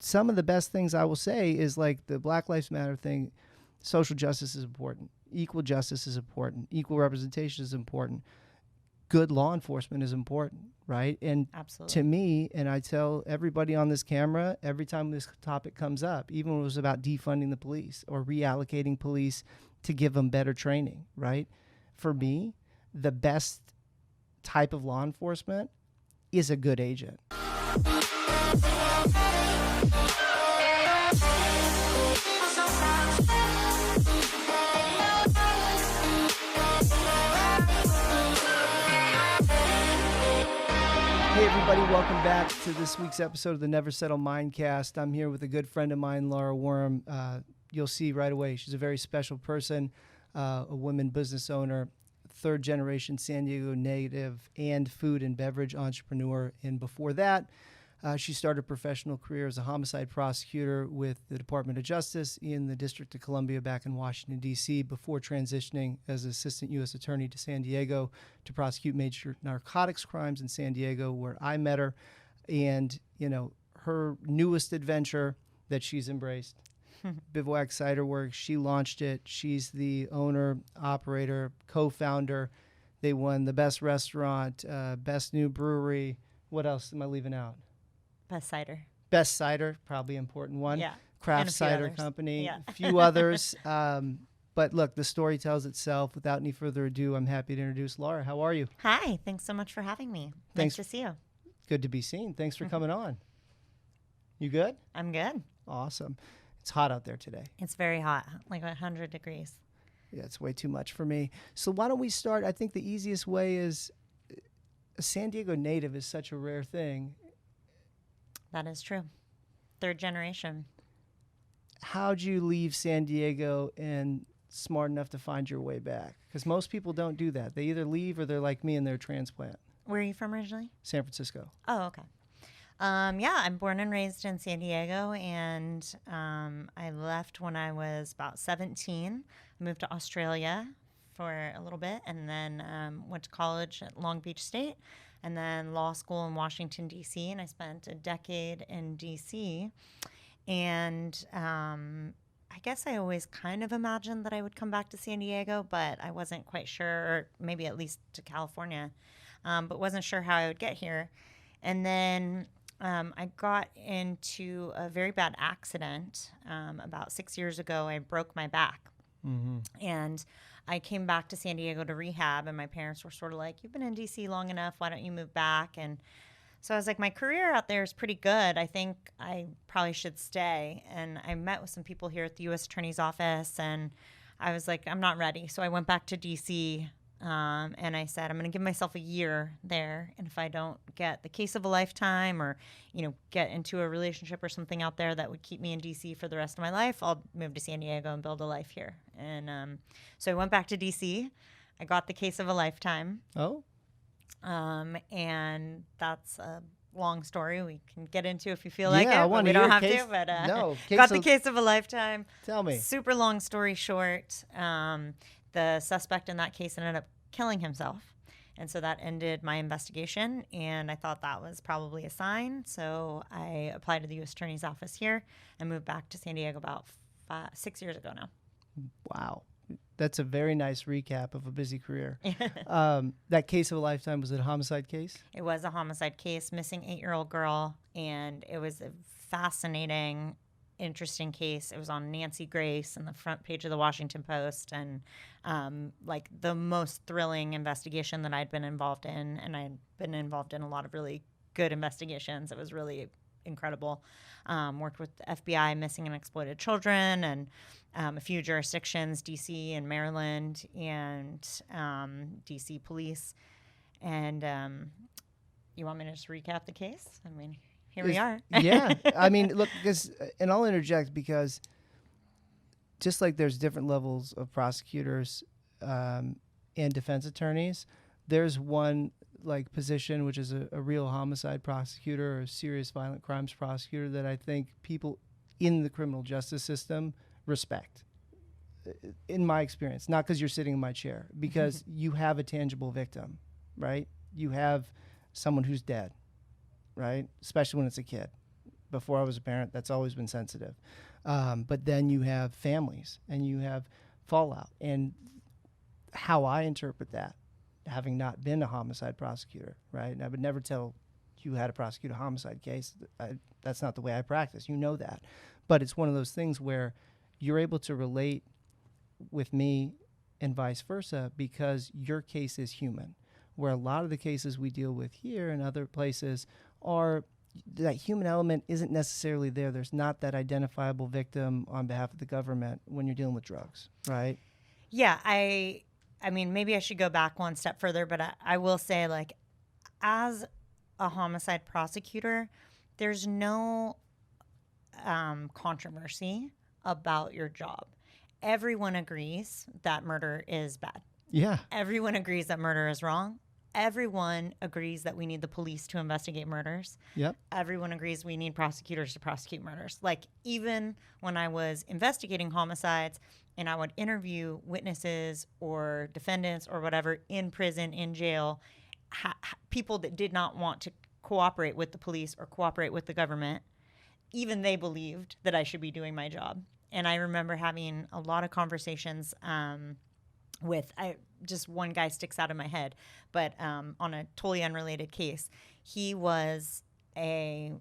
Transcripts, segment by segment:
some of the best things I will say is like the Black Lives Matter thing. Social justice is important. Equal justice is important. Equal representation is important. Good law enforcement is important, right? And Absolutely. to me, and I tell everybody on this camera, every time this topic comes up, even when it was about defunding the police or reallocating police to give them better training, right? For me, the best type of law enforcement is a good agent. Hey everybody, welcome back to this week's episode of the Never Settle Mindcast. I'm here with a good friend of mine, Lara Worm. You'll see right away, she's a very special person, a woman business owner, third generation San Diego native, and food and beverage entrepreneur. And before that, she started a professional career as a homicide prosecutor with the Department of Justice in the District of Columbia back in Washington, D.C., before transitioning as Assistant U.S. Attorney to San Diego to prosecute major narcotics crimes in San Diego, where I met her. And, you know, her newest adventure that she's embraced, Bivouac Ciderworks, she launched it. She's the owner, operator, co-founder. They won the best restaurant, best new brewery. What else am I leaving out? Best cider. Best cider, probably an important one. Yeah. Craft cider others. company, Yeah. a few others. But look, the story tells itself. Without any further ado, I'm happy to introduce Lara. How are you? Hi. Thanks so much for having me. Thanks. Nice to see you. Good to be seen. Thanks for coming on. You good? I'm good. Awesome. It's hot out there today. It's very hot, like 100 degrees. Yeah, it's way too much for me. So why don't we start? I think the easiest way is a San Diego native is such a rare thing. That is true. Third generation. How'd you leave San Diego and smart enough to find your way back? Because most people don't do that. They either leave or they're like me and they're a transplant. Where are you from originally? San Francisco. Oh, okay. Yeah, I'm born and raised in San Diego, and I left when I was about 17. I moved to Australia for a little bit, and then went to college at Long Beach State, and then law school in Washington, D.C., and I spent a decade in D.C., and I guess I always kind of imagined that I would come back to San Diego, but I wasn't quite sure, or maybe at least to California, but wasn't sure how I would get here. And then I got into a very bad accident about 6 years ago. I broke my back. Mm-hmm. And I came back to San Diego to rehab, and my parents were sort of like, you've been in D.C. long enough. Why don't you move back? And so I was like, my career out there is pretty good. I think I probably should stay. And I met with some people here at the U.S. Attorney's Office, and I was like, I'm not ready. So I went back to D.C., and I said, I'm going to give myself a year there. And if I don't get the case of a lifetime or, you know, get into a relationship or something out there that would keep me in D.C. for the rest of my life, I'll move to San Diego and build a life here. And so I went back to D.C. I got the case of a lifetime. Oh. And that's a long story we can get into if you feel like it. I want but we to don't hear have to. But no, got the case of a lifetime. Tell me. Super long story short. The suspect in that case ended up killing himself. And so that ended my investigation, and I thought that was probably a sign. So I applied to the U.S. Attorney's Office here and moved back to San Diego about 6 years ago now. Wow. That's a very nice recap of a busy career. That case of a lifetime, was it a homicide case? It was a homicide case, missing 8-year-old girl, and it was a fascinating, interesting case. It was on Nancy Grace and the front page of the Washington Post, and like the most thrilling investigation that I'd been involved in, and I'd been involved in a lot of really good investigations. It was really incredible. Worked with the FBI, missing and exploited children, and a few jurisdictions, D.C. and Maryland, and D.C. police. And you want me to just recap the case? I mean, here we are. Yeah. I mean, look, and I'll interject because just like there's different levels of prosecutors and defense attorneys, there's one like position, which is a real homicide prosecutor or a serious violent crimes prosecutor that I think people in the criminal justice system respect. In my experience, not because you're sitting in my chair, because you have a tangible victim, right? You have someone who's dead, right? Especially when it's a kid. before I was a parent. That's always been sensitive. But then you have families and you have fallout. And how I interpret that, having not been a homicide prosecutor, right? And I would never tell you how to prosecute a homicide case. That's not the way I practice. You know that. But it's one of those things where you're able to relate with me and vice versa because your case is human, where a lot of the cases we deal with here and other places are that human element isn't necessarily there. There's not that identifiable victim on behalf of the government when you're dealing with drugs, right? Yeah, I mean, maybe I should go back one step further, but I will say, like, as a homicide prosecutor, there's no controversy about your job. Everyone agrees that murder is bad. Yeah. Everyone agrees that murder is wrong. Everyone agrees that we need the police to investigate murders. Yep. Everyone agrees we need prosecutors to prosecute murders. Like, even when I was investigating homicides and I would interview witnesses or defendants or whatever in prison, in jail, people that did not want to cooperate with the police or cooperate with the government, even they believed that I should be doing my job. And I remember having a lot of conversations with just one guy sticks out in my head, but on a totally unrelated case. He was a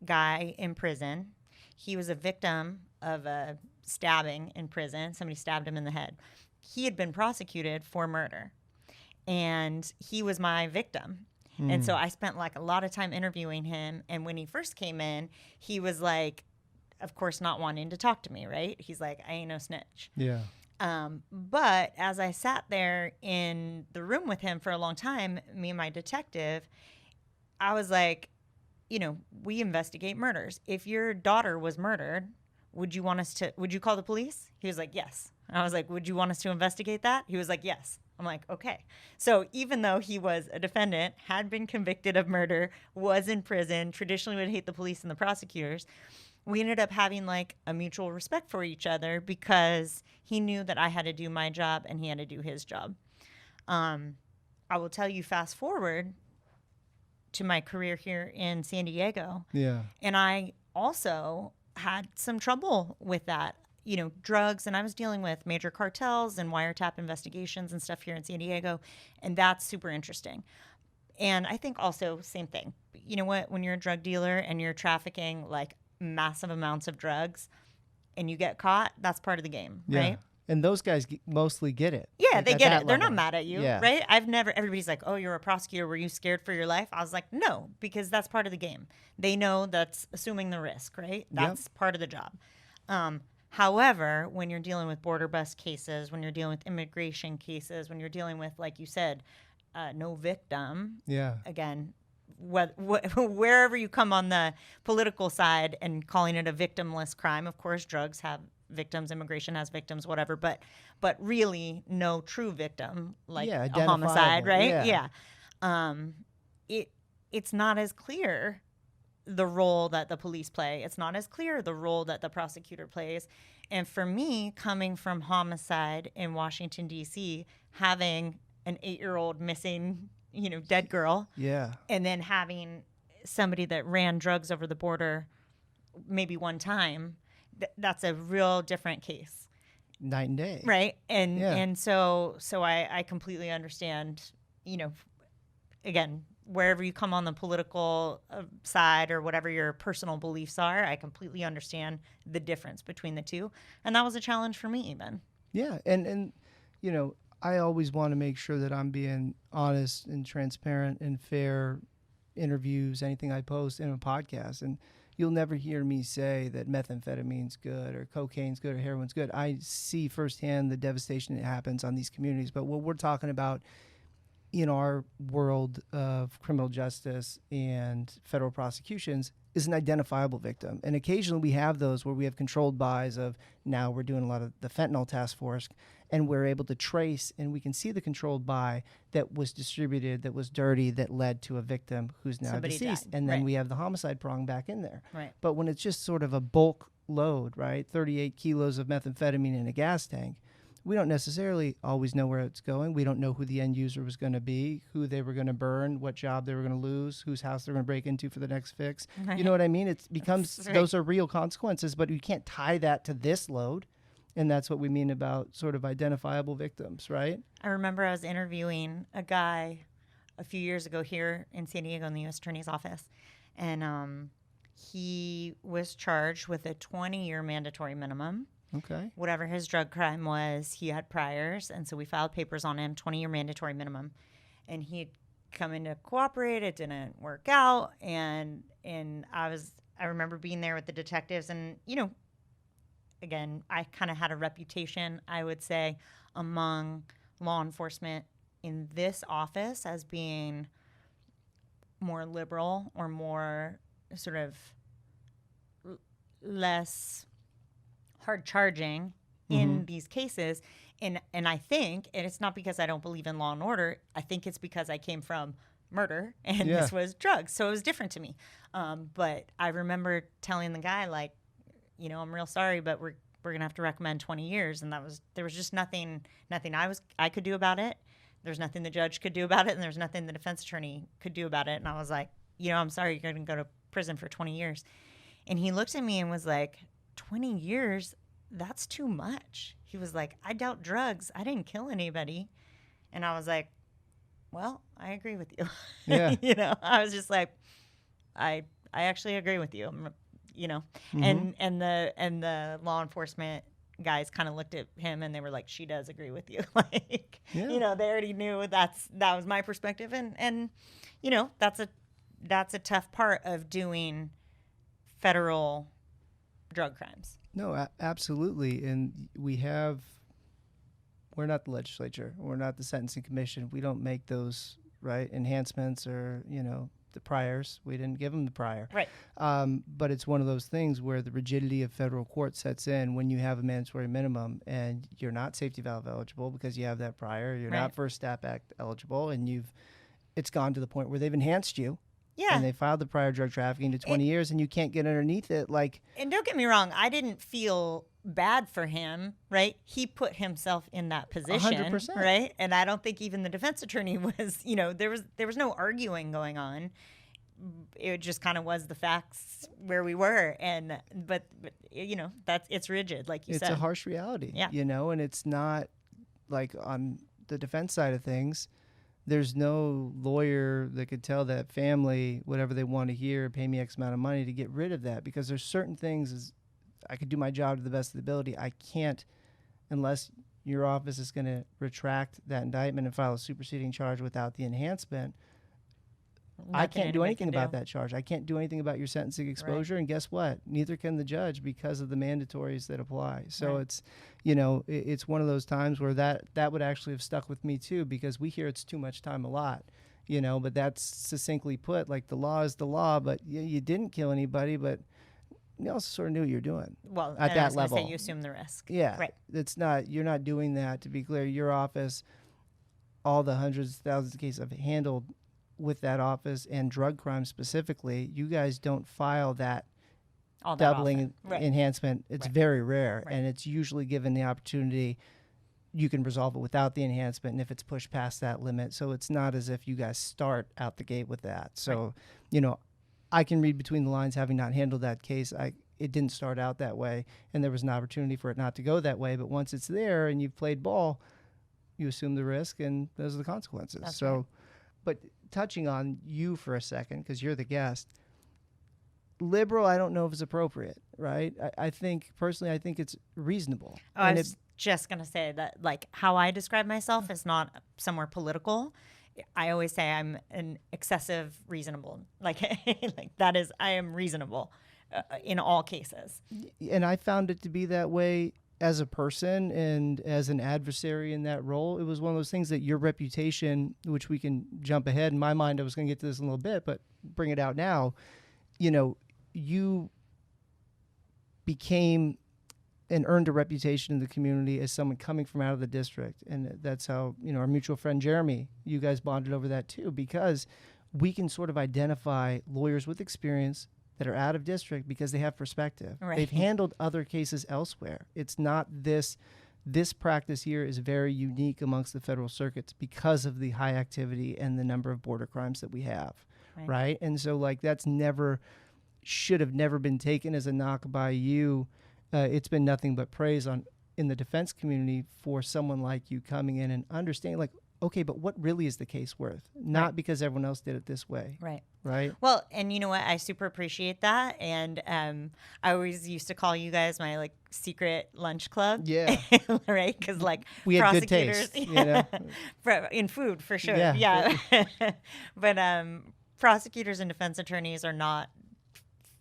guy in prison. He was a victim of a stabbing in prison. Somebody stabbed him in the head. He had been prosecuted for murder, and he was my victim. And so I spent like a lot of time interviewing him. And when he first came in, he was like, of course, not wanting to talk to me, right? He's like, I ain't no snitch. Yeah. But as I sat there in the room with him for a long time, me and my detective, I was like, you know, we investigate murders. If your daughter was murdered, would you call the police? He was like, yes. I was like, would you want us to investigate that? He was like, yes. I'm like, okay. So even though he was a defendant, had been convicted of murder, was in prison, traditionally would hate the police and the prosecutors, we ended up having like a mutual respect for each other because he knew that I had to do my job and he had to do his job. I will tell you, fast forward to my career here in San Diego. Yeah. And I also had some trouble with that, you know, drugs. And I was dealing with major cartels and wiretap investigations and stuff here in San Diego. And that's super interesting. And I think also same thing. You know what? When you're a drug dealer and you're trafficking like massive amounts of drugs and you get caught, that's part of the game, right? And those guys mostly get it. Yeah, like, they at get that it. They're level. not mad at you, Yeah. right? Everybody's like, oh, you're a prosecutor. Were you scared for your life? I was like, no, because that's part of the game. They know that's assuming the risk, right? That's part of the job. However, when you're dealing with border bust cases, when you're dealing with immigration cases, when you're dealing with, like you said, no victim, again, wherever you come on the political side and calling it a victimless crime, of course, drugs have victims, immigration has victims, whatever, but really no true victim, like a homicide, right? It's not as clear the role that the police play. It's not as clear the role that the prosecutor plays. And for me, coming from homicide in Washington, D.C., having an 8-year-old missing, you know, dead girl. Yeah. And then having somebody that ran drugs over the border maybe one time, that's a real different case. Night and day. Right. And so I completely understand, you know, again, wherever you come on the political side or whatever your personal beliefs are, I completely understand the difference between the two. And that was a challenge for me even. Yeah. And you know, I always want to make sure that I'm being honest and transparent and fair interviews, anything I post in a podcast. And you'll never hear me say that methamphetamine's good or cocaine's good or heroin's good. I see firsthand the devastation that happens on these communities. But what we're talking about in our world of criminal justice and federal prosecutions is an identifiable victim. And occasionally we have those where we have controlled buys of, now we're doing a lot of the fentanyl task force, and we're able to trace and we can see the controlled buy that was distributed, that was dirty, that led to a victim who's now Somebody deceased. died. And then Right. we have the homicide prong back in there. Right. But when it's just sort of a bulk load, right, 38 kilos of methamphetamine in a gas tank, we don't necessarily always know where it's going. We don't know who the end user was going to be, who they were going to burn, what job they were going to lose, whose house they're going to break into for the next fix. Right. You know what I mean? It becomes, That's right. those are real consequences, but you can't tie that to this load. And that's what we mean about sort of identifiable victims, right? I remember I was interviewing a guy a few years ago here in San Diego in the U.S. Attorney's Office, and he was charged with a 20-year mandatory minimum. Okay. Whatever his drug crime was, he had priors, and so we filed papers on him, 20-year mandatory minimum. And he'd come in to cooperate. It didn't work out, and I remember being there with the detectives, and again, I kind of had a reputation, I would say, among law enforcement in this office as being more liberal or more sort of less hard charging in these cases. And I think, and it's not because I don't believe in law and order, I think it's because I came from murder and this was drugs. So it was different to me. But I remember telling the guy, like, I'm real sorry, but we're going to have to recommend 20 years. And there was just nothing I could do about it. There's nothing the judge could do about it. And there's nothing the defense attorney could do about it. And I was like, I'm sorry, you're going to go to prison for 20 years. And he looked at me and was like, 20 years? That's too much. He was like, I doubt drugs. I didn't kill anybody. And I was like, well, I agree with you. Yeah. I was just like, I actually agree with you. And the law enforcement guys kind of looked at him and they were like, she does agree with you. Like, they already knew that was my perspective. And that's a tough part of doing federal drug crimes. No, absolutely. And we're not the legislature. We're not the sentencing commission. We don't make those, right, enhancements or, the priors. We didn't give them the prior. Right. But it's one of those things where the rigidity of federal court sets in when you have a mandatory minimum and you're not safety valve eligible because you have that prior. You're not First Step Act eligible, and it's gone to the point where they've enhanced you. Yeah. And they filed the prior drug trafficking to 20 years, and you can't get underneath it. And don't get me wrong, I didn't feel bad for him, right? He put himself in that position, 100%. right? And I don't think even the defense attorney was, there was no arguing going on. It just kind of was the facts where we were, but it's rigid, like you said. It's a harsh reality, yeah. And it's not like on the defense side of things. There's no lawyer that could tell that family whatever they want to hear, pay me X amount of money to get rid of that, because there's certain things I could do my job to the best of the ability. I can't, unless your office is going to retract that indictment and file a superseding charge without the enhancement. I can't do anything about that charge. I can't do anything about your sentencing exposure. Right. And guess what? Neither can the judge because of the mandatories that apply. So it's, it's one of those times where that would actually have stuck with me too, because we hear it's too much time a lot, but that's succinctly put, like the law is the law, but you didn't kill anybody, but you also sort of knew what you're doing. Well, at that level. Say you assume the risk. Yeah. Right. You're not doing that. To be clear, your office, all the hundreds, thousands of cases I've handled with that office and drug crime specifically, you guys don't file that doubling enhancement. It's very rare, and it's usually given the opportunity. You can resolve it without the enhancement, and if it's pushed past that limit. So it's not as if you guys start out the gate with that. So, I can read between the lines, having not handled that case. It didn't start out that way, and there was an opportunity for it not to go that way. But once it's there and you've played ball, you assume the risk, and those are the consequences. That's so, right. But touching on you for a second, because you're the guest, liberal, I don't know if it's appropriate, right? I think it's reasonable. Oh, I was just going to say that, like, how I describe myself is not somewhere political. I always say I'm an excessive reasonable. Like that is, I am reasonable in all cases. And I found it to be that way as a person and as an adversary in that role. It was one of those things that your reputation, which we can jump ahead. In my mind, I was going to get to this in a little bit, but bring it out now. You became and earned a reputation in the community as someone coming from out of the district. And that's how, our mutual friend Jeremy, you guys bonded over that too, because we can sort of identify lawyers with experience that are out of district because they have perspective. Right. They've handled other cases elsewhere. It's not this this practice here is very unique amongst the federal circuits because of the high activity and the number of border crimes that we have, right? And so, like, that's should have never been taken as a knock by you. It's been nothing but praise in the defense community for someone like you coming in and understanding, like, okay, but what really is the case worth? Not because everyone else did it this way. Right. Well, and you know what? I super appreciate that. And I always used to call you guys my like secret lunch club. Yeah. Right? Because like we had good prosecutors, taste, you know? in food for sure. Yeah. But prosecutors and defense attorneys are not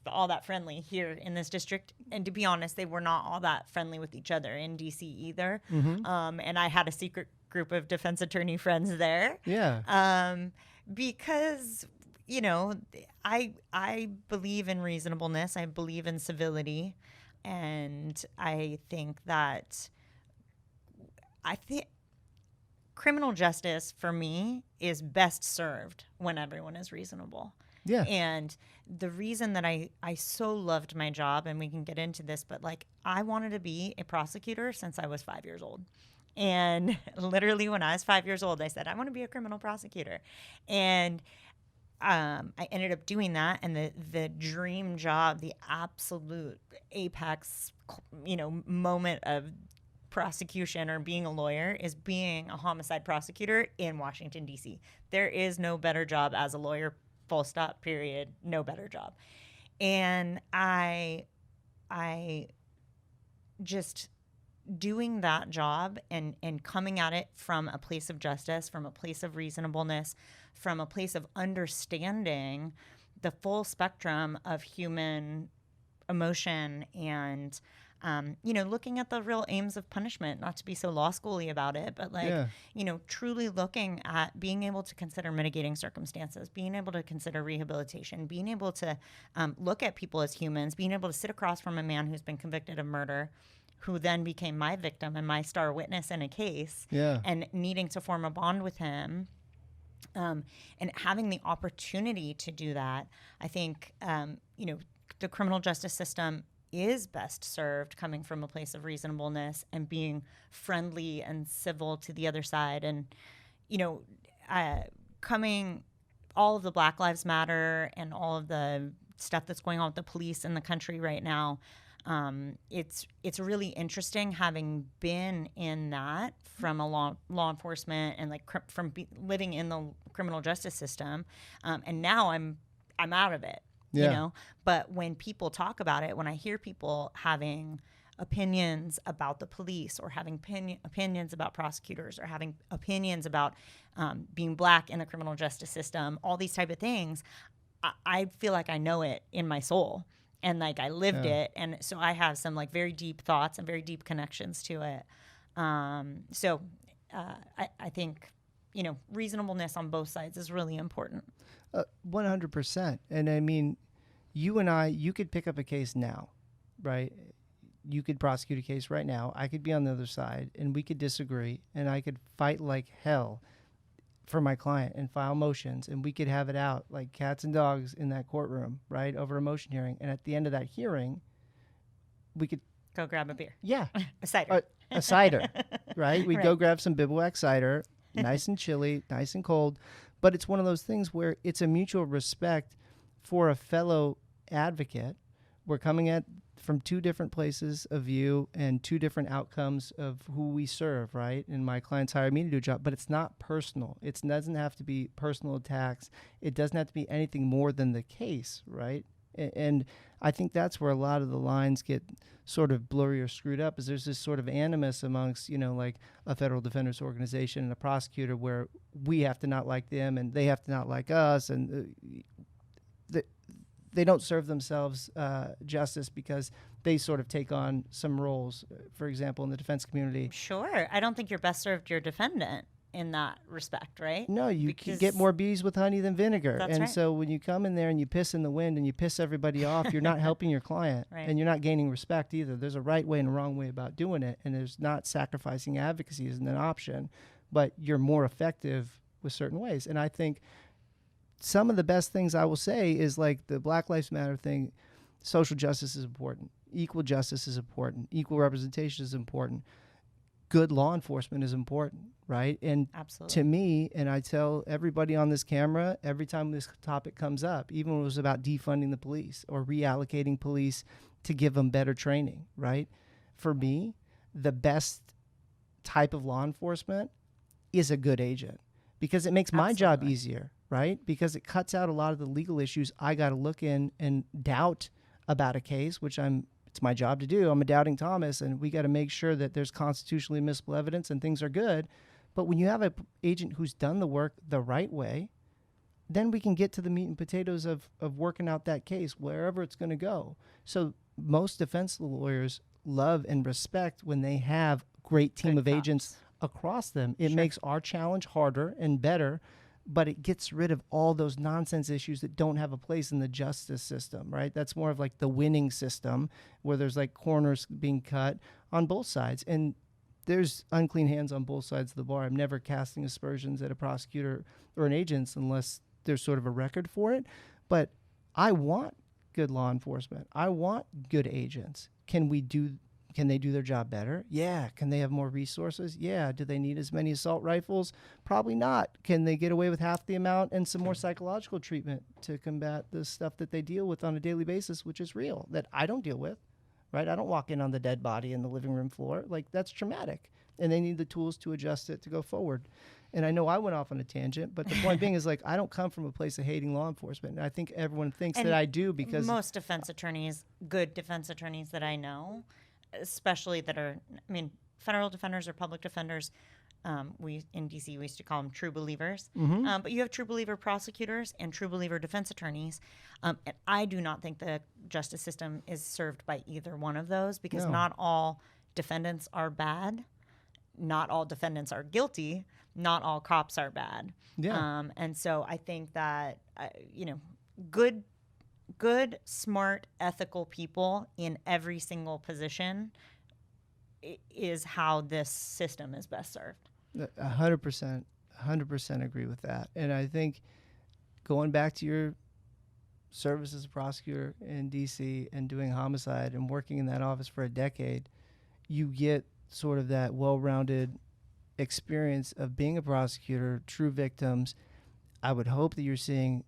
all that friendly here in this district, and to be honest, they were not all that friendly with each other in DC either. And I had a secret group of defense attorney friends there. Because you know, I believe in reasonableness, I believe in civility, and I think criminal justice for me is best served when everyone is reasonable. And the reason that I so loved my job, and we can get into this, but like I wanted to be a prosecutor since I was 5 years old. And literally when I was 5 years old, I said, I want to be a criminal prosecutor. And I ended up doing that. And the dream job, the absolute apex, you know, moment of prosecution or being a lawyer is being a homicide prosecutor in Washington, D.C. There is no better job as a lawyer. Full stop, period. No better job. And I just doing that job and coming at it from a place of justice, from a place of reasonableness, from a place of understanding the full spectrum of human emotion and you know, looking at the real aims of punishment, not to be so law schooly about it, but like, you know, truly looking at being able to consider mitigating circumstances, being able to consider rehabilitation, being able to look at people as humans, being able to sit across from a man who's been convicted of murder, who then became my victim and my star witness in a case, and needing to form a bond with him. And having the opportunity to do that, I think, you know, the criminal justice system is best served coming from a place of reasonableness and being friendly and civil to the other side. And, you know, all of the Black Lives Matter and all of the stuff that's going on with the police in the country right now, it's really interesting having been in that from a law enforcement and like living in the criminal justice system. And now I'm out of it. You know, but when people talk about it, when I hear people having opinions about the police or having opinions about prosecutors or having opinions about being Black in the criminal justice system, all these type of things, I feel like I know it in my soul and like I lived it. And so I have some like very deep thoughts and very deep connections to it. So I think, you know, reasonableness on both sides is really important. 100%. And I mean, you could pick up a case now, right? You could prosecute a case right now. I could be on the other side and we could disagree and I could fight like hell for my client and file motions and we could have it out like cats and dogs in that courtroom, right? Over a motion hearing. And at the end of that hearing, we could go grab a beer. Yeah. A cider. A cider, right? We'd go grab some Bivouac Cider, nice and chilly, nice and cold. But it's one of those things where it's a mutual respect for a fellow advocate. We're coming at from two different places of view and two different outcomes of who we serve, right? And my clients hire me to do a job, but it's not personal. It doesn't have to be personal attacks. It doesn't have to be anything more than the case, right? And I think that's where a lot of the lines get sort of blurry or screwed up, is there's this sort of animus amongst, you know, like a federal defenders organization and a prosecutor where we have to not like them and they have to not like us, and they don't serve themselves justice because they sort of take on some roles, for example, in the defense community. Sure. I don't think you're best served your defendant in that respect, right? No, you can get more bees with honey than vinegar. That's and right. So when you come in there and you piss in the wind and you piss everybody off, you're not helping your client. Right. And you're not gaining respect either. There's a right way and a wrong way about doing it. And there's not sacrificing advocacy isn't an option, but you're more effective with certain ways. And I think some of the best things I will say is like the Black Lives Matter thing. Social justice is important. Equal justice is important. Equal representation is important. good law enforcement is important, right? And Absolutely. to me, and I tell everybody on this camera, every time this topic comes up, even when it was about defunding the police or reallocating police to give them better training, right? For me, the best type of law enforcement is a good agent, because it makes my job Absolutely. easier, right? Because it cuts out a lot of the legal issues I got to look in and doubt about a case, which it's my job to do. I'm a doubting Thomas, and we got to make sure that there's constitutionally admissible evidence and things are good. But when you have an agent who's done the work the right way, then we can get to the meat and potatoes of working out that case, wherever it's going to go. So most defense lawyers love and respect when they have a great team Good of agents cops. across them. It Sure. makes our challenge harder and better, but it gets rid of all those nonsense issues that don't have a place in the justice system, right? That's more of like the winning system where there's like corners being cut on both sides. And there's unclean hands on both sides of the bar. I'm never casting aspersions at a prosecutor or an agent unless there's sort of a record for it. But I want good law enforcement. I want good agents. Can they do their job better? Yeah. Can they have more resources? Yeah. Do they need as many assault rifles? Probably not. Can they get away with half the amount and some more psychological treatment to combat the stuff that they deal with on a daily basis, which is real, that I don't deal with, right? I don't walk in on the dead body in the living room floor. Like, that's traumatic. And they need the tools to adjust it to go forward. And I know I went off on a tangent, but the point being is, like, I don't come from a place of hating law enforcement. And I think everyone thinks And that I do, because most defense attorneys, good defense attorneys that I know, especially that are, I mean, federal defenders or public defenders, we in DC, we used to call them true believers. But you have true believer prosecutors and true believer defense attorneys. And I do not think the justice system is served by either one of those, because No. not all defendants are bad. Not all defendants are guilty. Not all cops are bad. Yeah. And so I think that, good, smart, ethical people in every single position is how this system is best served. 100% agree with that. And I think going back to your service as a prosecutor in DC and doing homicide and working in that office for a decade, you get sort of that well-rounded experience of being a prosecutor, true victims. I would hope that you're seeing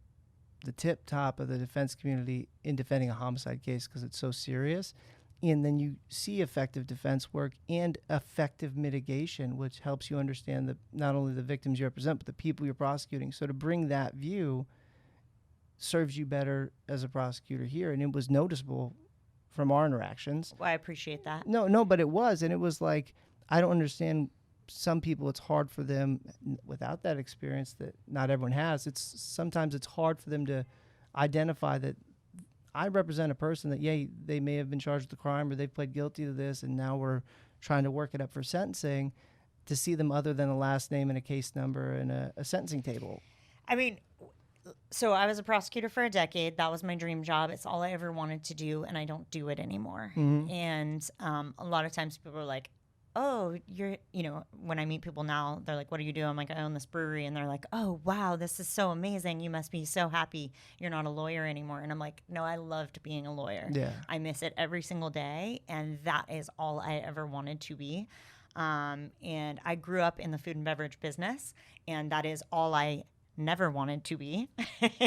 the tip top of the defense community in defending a homicide case, because it's so serious. And then you see effective defense work and effective mitigation, which helps you understand not only the victims you represent, but the people you're prosecuting. So to bring that view serves you better as a prosecutor here. And it was noticeable from our interactions. Well, I appreciate that. No, but it was. And it was like, I don't understand. Some people, it's hard for them without that experience that not everyone has. Sometimes it's hard for them to identify that I represent a person that, they may have been charged with a crime or they've pled guilty to this, and now we're trying to work it up for sentencing, to see them other than a last name and a case number and a sentencing table. I mean, so I was a prosecutor for a decade. That was my dream job. It's all I ever wanted to do, and I don't do it anymore. And a lot of times people are like, oh, when I meet people now, they're like, what do you do? I'm like, I own this brewery. And they're like, oh, wow, this is so amazing. You must be so happy you're not a lawyer anymore. And I'm like, no, I loved being a lawyer. Yeah. I miss it every single day. And that is all I ever wanted to be. And I grew up in the food and beverage business, and that is all I never wanted to be.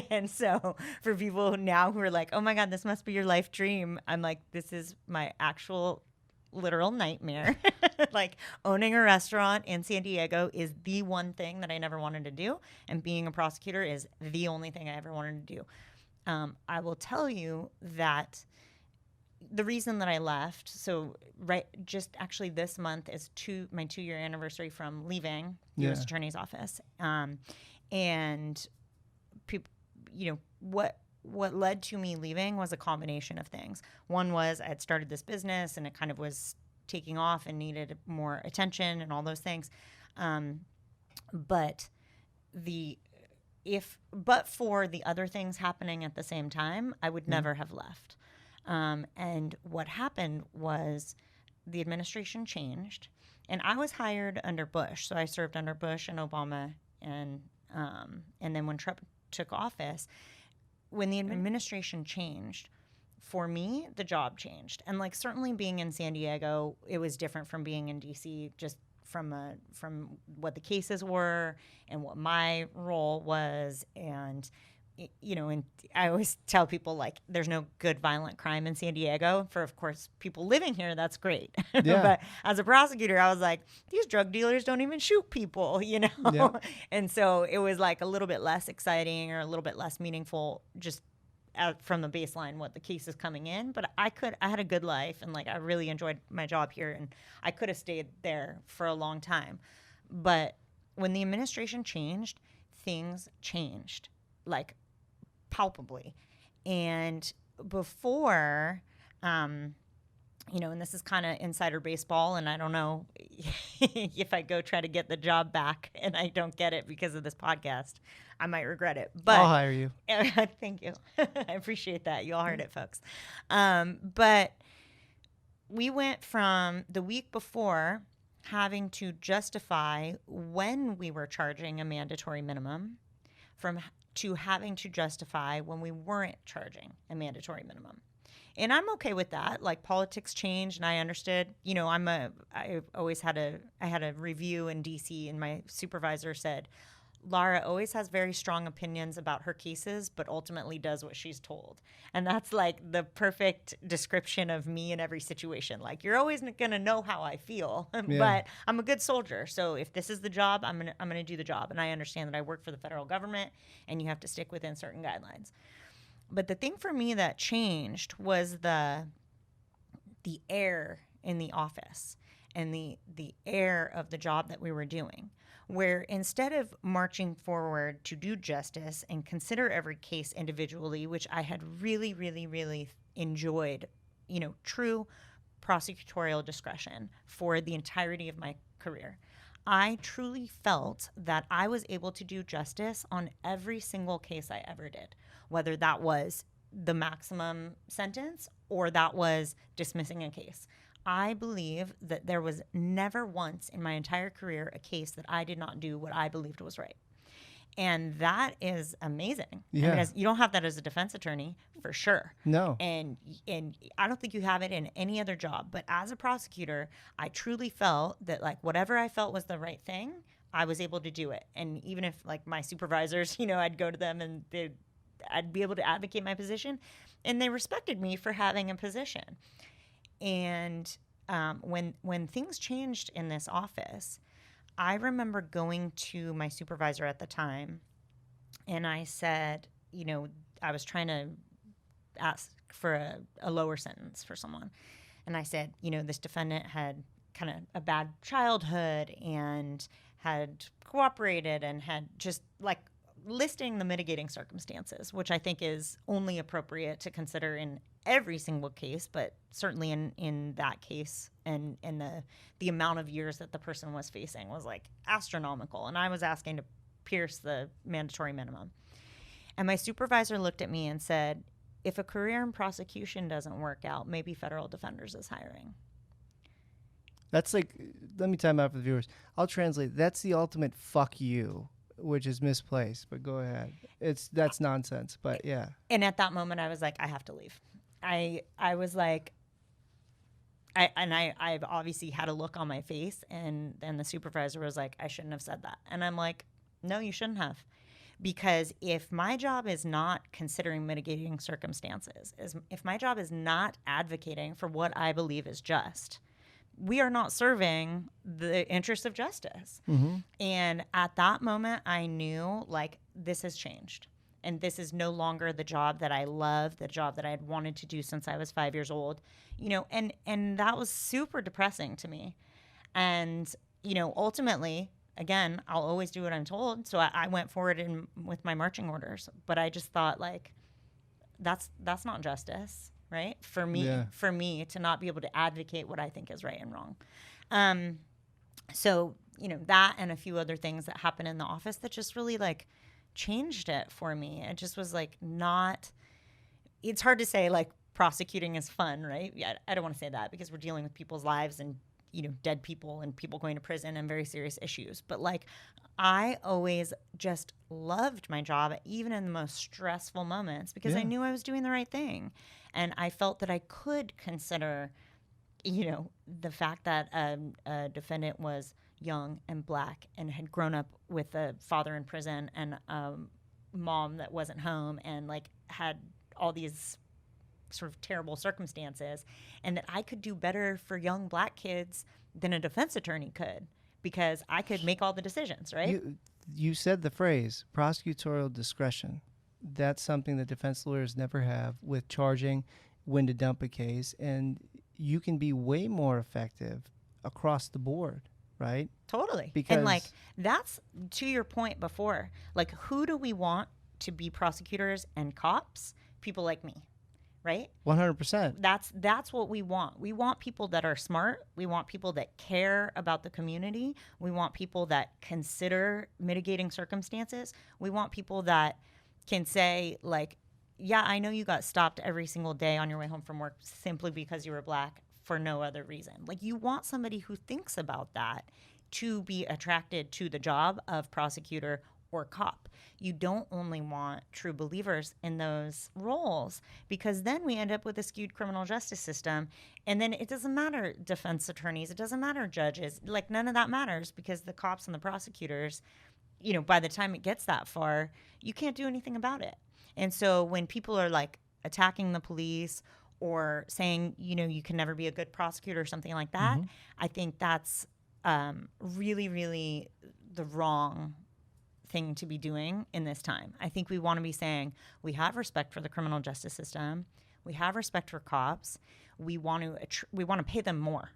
And so for people now who are like, oh my God, this must be your life dream, I'm like, this is my actual literal nightmare. Like, owning a restaurant in San Diego is the one thing that I never wanted to do, and being a prosecutor is the only thing I ever wanted to do. I will tell you that the reason that I left, just actually this month is my 2-year anniversary from leaving the U.S. Attorney's Office. And what led to me leaving was a combination of things. One was I had started this business, and it kind of was taking off and needed more attention and all those things. But for the other things happening at the same time, I would never have left. And what happened was the administration changed, and I was hired under Bush. So I served under Bush and Obama, and then when Trump took office, when the administration changed, for me, the job changed. And like certainly being in San Diego, it was different from being in DC, just from what the cases were and what my role was. And and I always tell people, like, there's no good violent crime in San Diego. For, of course, people living here, that's great. Yeah. But as a prosecutor, I was like, these drug dealers don't even shoot people, Yeah. And so it was like a little bit less exciting or a little bit less meaningful just from the baseline what the case is coming in. But I had a good life, and like I really enjoyed my job here, and I could have stayed there for a long time. But when the administration changed, things changed, like palpably. And before, and this is kind of insider baseball, and I don't know if I go try to get the job back and I don't get it because of this podcast, I might regret it. But I'll hire you. Thank you. I appreciate that. You all heard it, folks. But we went from the week before having to justify when we were charging a mandatory minimum to having to justify when we weren't charging a mandatory minimum. And I'm okay with that. Like, politics changed, and I understood, I had a review in DC, and my supervisor said, Lara always has very strong opinions about her cases, but ultimately does what she's told. And that's like the perfect description of me in every situation. Like, you're always going to know how I feel, but I'm a good soldier. So if this is the job, I'm going to do the job. And I understand that I work for the federal government and you have to stick within certain guidelines. But the thing for me that changed was the air in the office and the air of the job that we were doing, where instead of marching forward to do justice and consider every case individually, which I had really, really, really enjoyed, true prosecutorial discretion for the entirety of my career, I truly felt that I was able to do justice on every single case I ever did, whether that was the maximum sentence or that was dismissing a case. I believe that there was never once in my entire career a case that I did not do what I believed was right. And that is amazing. Yeah. I mean, you don't have that as a defense attorney, for sure. No. And I don't think you have it in any other job. But as a prosecutor, I truly felt that, like, whatever I felt was the right thing, I was able to do it. And even if, like, my supervisors, I'd go to them and I'd be able to advocate my position, and they respected me for having a position. And when things changed in this office, I remember going to my supervisor at the time, and I said, I was trying to ask for a lower sentence for someone. And I said, this defendant had kind of a bad childhood and had cooperated and had just, like, listing the mitigating circumstances, which I think is only appropriate to consider in every single case, but certainly in that case, and the amount of years that the person was facing was like astronomical. And I was asking to pierce the mandatory minimum. And my supervisor looked at me and said, if a career in prosecution doesn't work out, maybe federal defenders is hiring. That's like, let me time out for the viewers. I'll translate. That's the ultimate fuck you, which is misplaced, but go ahead. That's nonsense, but yeah. And at that moment, I was like, I have to leave. I was like, I've obviously had a look on my face, and then the supervisor was like, I shouldn't have said that. And I'm like, no, you shouldn't have. Because if my job is not considering mitigating circumstances, if my job is not advocating for what I believe is just, we are not serving the interests of justice. Mm-hmm. And at that moment, I knew, like, this has changed. And this is no longer the job that I love, the job that I had wanted to do since I was 5 years old, and that was super depressing to me. And, ultimately, again, I'll always do what I'm told. So I went forward with my marching orders, but I just thought, like, that's not justice. Right? For me to not be able to advocate what I think is right and wrong. So, that and a few other things that happened in the office that just really, like, changed it for me. It just was like it's hard to say, like, prosecuting is fun, right? Yeah, I don't want to say that because we're dealing with people's lives and, dead people and people going to prison and very serious issues. But, like, I always just loved my job, even in the most stressful moments, because I knew I was doing the right thing. And I felt that I could consider, the fact that a defendant was young and black and had grown up with a father in prison and a mom that wasn't home and like had all these sort of terrible circumstances, and that I could do better for young black kids than a defense attorney could, because I could make all the decisions, right? You said the phrase prosecutorial discretion. That's something that defense lawyers never have with charging when to dump a case, and you can be way more effective across the board, right? Totally. Because and like, that's to your point before, like, who do we want to be prosecutors and cops? People like me, right? 100%. That's what we want. We want people that are smart. We want people that care about the community. We want people that consider mitigating circumstances. We want people that can say, like, yeah, I know you got stopped every single day on your way home from work simply because you were black for no other reason. Like, you want somebody who thinks about that to be attracted to the job of prosecutor or cop. You don't only want true believers in those roles, because then we end up with a skewed criminal justice system. And then it doesn't matter defense attorneys, it doesn't matter judges, like none of that matters, because the cops and the prosecutors, by the time it gets that far, you can't do anything about it. And so when people are like attacking the police or saying, you can never be a good prosecutor or something like that, Mm-hmm. I think that's really, really the wrong thing to be doing in this time. I think we want to be saying we have respect for the criminal justice system, we have respect for cops, we want to pay them more,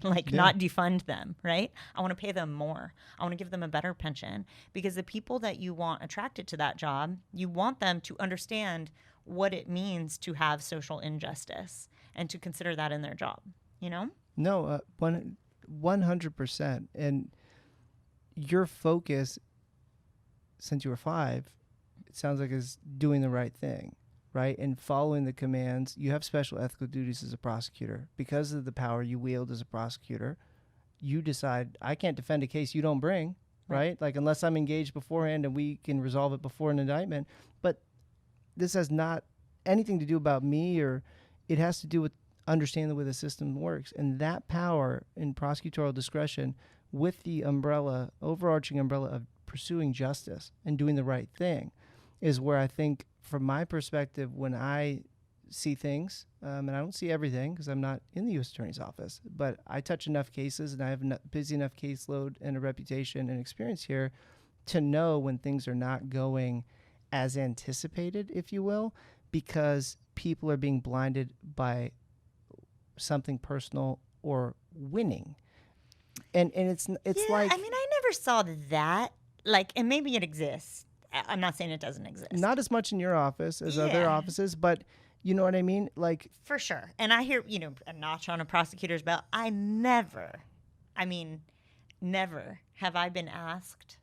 not defund them, right? I want to pay them more. I want to give them a better pension, because the people that you want attracted to that job, you want them to understand what it means to have social injustice and to consider that in their job. No, 100%. And your focus since you were 5, it sounds like, is doing the right thing, right? And following the commands. You have special ethical duties as a prosecutor. Because of the power you wield as a prosecutor, you decide, I can't defend a case you don't bring, right? Like, unless I'm engaged beforehand and we can resolve it before an indictment. But this has not anything to do about me, or it has to do with understanding the way the system works. And that power in prosecutorial discretion, with the overarching umbrella of pursuing justice and doing the right thing, is where I think, from my perspective, when I see things, and I don't see everything because I'm not in the U.S. Attorney's Office, but I touch enough cases and I have a busy enough caseload and a reputation and experience here to know when things are not going as anticipated, if you will, because people are being blinded by something personal or winning. And it's like, I mean, I never saw that. Like, and maybe it exists. I'm not saying it doesn't exist. Not as much in your office as other offices, but you know what I mean? Like, for sure. And I hear, a notch on a prosecutor's belt. Never have I been asked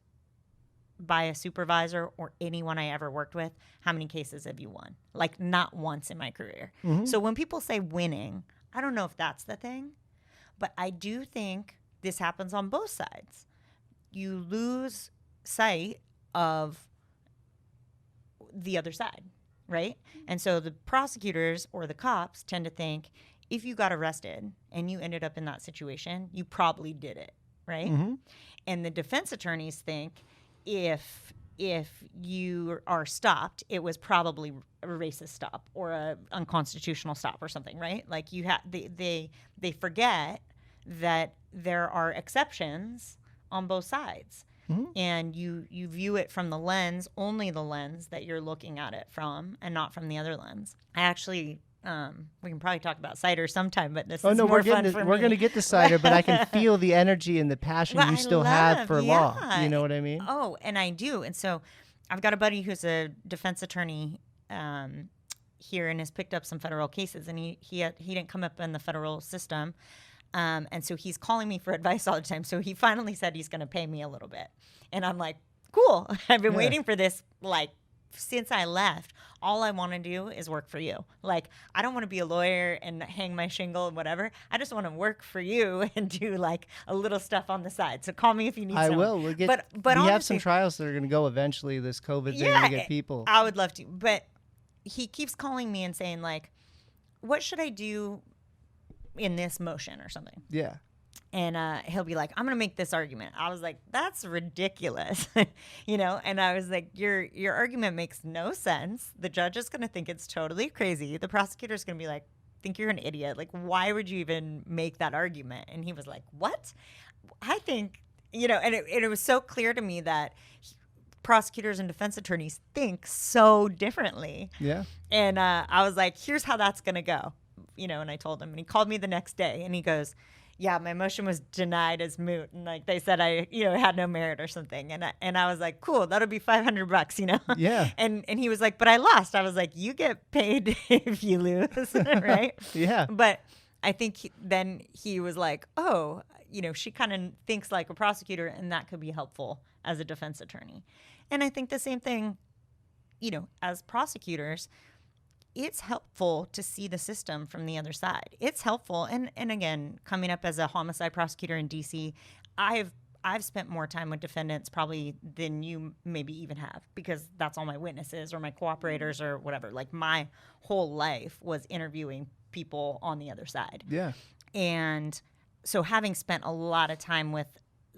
by a supervisor or anyone I ever worked with, how many cases have you won? Like, not once in my career. Mm-hmm. So when people say winning, I don't know if that's the thing, but I do think this happens on both sides. You lose sight of the other side, right? And so the prosecutors or the cops tend to think, if you got arrested and you ended up in that situation, you probably did it, right? Mm-hmm. And the defense attorneys think, if you are stopped, it was probably a racist stop or a unconstitutional stop or something, right? Like, they forget that there are exceptions on both sides. Mm-hmm. And you view it from only the lens that you're looking at it from, and not from the other lens. I actually, we can probably talk about cider sometime, but this is more fun for me. We're going to get to cider, but I can feel the energy and the passion you still have for law. You know what I mean? Oh, and I do. And so I've got a buddy who's a defense attorney here and has picked up some federal cases, and he didn't come up in the federal system. And so he's calling me for advice all the time. So he finally said he's going to pay me a little bit. And I'm like, cool. I've been waiting for this, like, since I left. All I want to do is work for you. Like, I don't want to be a lawyer and hang my shingle and whatever. I just want to work for you and do, like, a little stuff on the side. So call me if you need someone. I will. We'll get, but we honestly have some trials that are going to go eventually, this COVID thing, to get people. I would love to. But he keeps calling me and saying, like, what should I do in this motion or something? Yeah. And he'll be like, I'm going to make this argument. I was like, that's ridiculous, And I was like, your argument makes no sense. The judge is going to think it's totally crazy. The prosecutor's going to be like, think you're an idiot. Like, why would you even make that argument? And he was like, what? I think, and it was so clear to me that prosecutors and defense attorneys think so differently. Yeah. And I was like, here's how that's going to go, and I told him. And he called me the next day, and he goes, yeah, my motion was denied as moot. And like they said, I, had no merit or something. And I was like, cool, that'll be $500, Yeah. And he was like, but I lost. I was like, you get paid if you lose, right? Yeah. But I think then he was like, oh, she kind of thinks like a prosecutor, and that could be helpful as a defense attorney. And I think the same thing, as prosecutors, it's helpful to see the system from the other side. It's helpful. And again, coming up as a homicide prosecutor in DC, I've spent more time with defendants probably than you maybe even have, because that's all my witnesses or my cooperators or whatever. Like my whole life was interviewing people on the other side. Yeah. And so having spent a lot of time with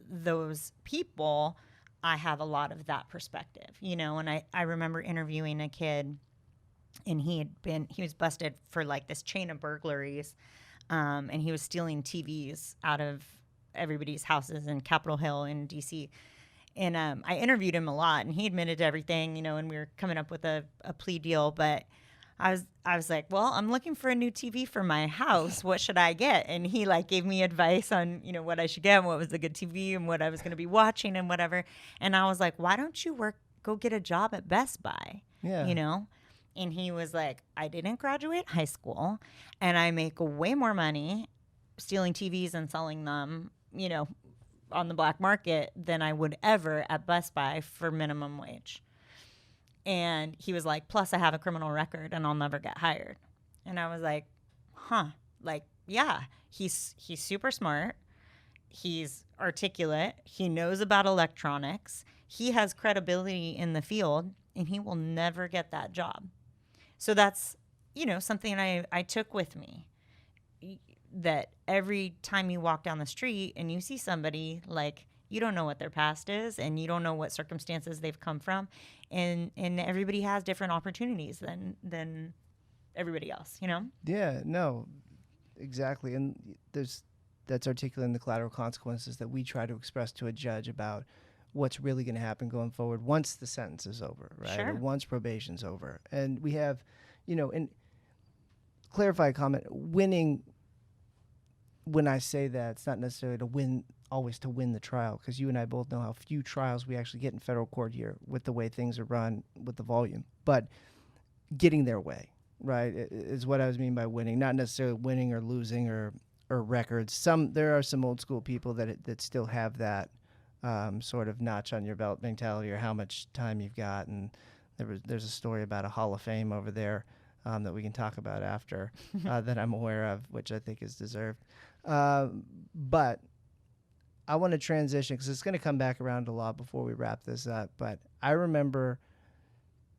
those people, I have a lot of that perspective, and I remember interviewing a kid, and he was busted for like this chain of burglaries, and he was stealing TVs out of everybody's houses in Capitol Hill in DC. And I interviewed him a lot, and he admitted to everything, and we were coming up with a plea deal. But I was like, well, I'm looking for a new TV for my house. What should I get? And he like gave me advice on, what I should get and what was the good TV and what I was going to be watching and whatever. And I was like, why don't you go get a job at Best Buy? Yeah. And he was like, I didn't graduate high school, and I make way more money stealing TVs and selling them, on the black market than I would ever at Best Buy for minimum wage. And he was like, plus I have a criminal record and I'll never get hired. And I was like, huh, like, yeah, he's super smart. He's articulate. He knows about electronics. He has credibility in the field, and he will never get that job. So that's, something I took with me, that every time you walk down the street and you see somebody, like, you don't know what their past is, and you don't know what circumstances they've come from. And everybody has different opportunities than everybody else, Yeah, no, exactly. And that's articulating the collateral consequences that we try to express to a judge about what's really going to happen going forward once the sentence is over, right? Sure. Or once probation's over. And we have, and clarify a comment, winning, when I say that, it's not necessarily always to win the trial, because you and I both know how few trials we actually get in federal court here with the way things are run with the volume. But getting their way, right, is what I was meaning by winning, not necessarily winning or losing or records. There are some old school people that still have that sort of notch on your belt mentality, or how much time you've got. And there's a story about a Hall of Fame over there that we can talk about after that I'm aware of, which I think is deserved. But I want to transition, because it's going to come back around a lot before we wrap this up. But I remember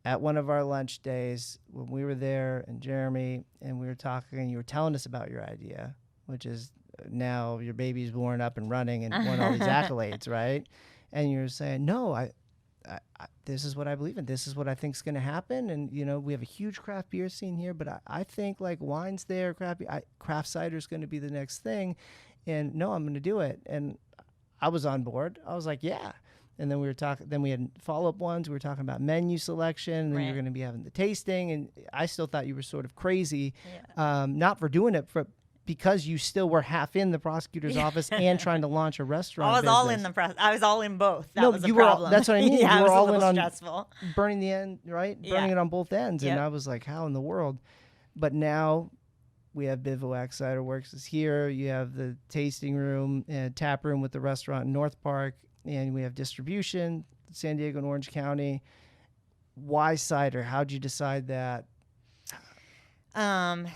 at one of our lunch days when we were there, and Jeremy, and we were talking, and you were telling us about your idea, which is now your baby's born, up and running, and won all these accolades, right? And you were saying, no, I this is what I believe in. This is what I think is going to happen. And, we have a huge craft beer scene here, but I think like wine's there, craft cider is going to be the next thing. And no, I'm going to do it. And I was on board. I was like, yeah. And then we were talking, then we had follow-up ones. We were talking about menu selection, and then you were going to be having the tasting. And I still thought you were sort of crazy, not for doing it, because you still were half in the prosecutor's office and trying to launch a restaurant. I was business. all in I was all in both. That was the you problem. That's what I mean. Yeah, you were all in on stressful. burning the end, right? Burning it on both ends. Yep. And I was like, how in the world? But now we have Bivouac Ciderworks is here. You have the tasting room and tap room with the restaurant in North Park. And we have distribution, San Diego and Orange County. Why cider? How'd you decide that?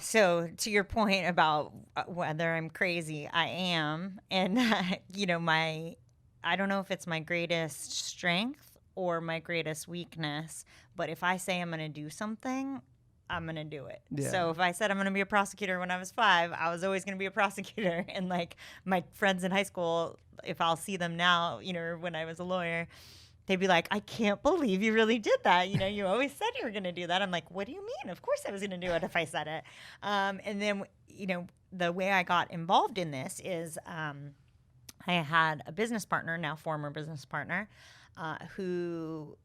So to your point about whether I'm crazy, I am. And, I don't know if it's my greatest strength or my greatest weakness, but if I say I'm going to do something, I'm going to do it. Yeah. So if I said I'm going to be a prosecutor when I was 5, I was always going to be a prosecutor. And like my friends in high school, if I'll see them now, when I was a lawyer, they'd be like, I can't believe you really did that. You always said you were going to do that. I'm like, what do you mean? Of course I was going to do it if I said it. And then, the way I got involved in this is I had a business partner, now former business partner, who,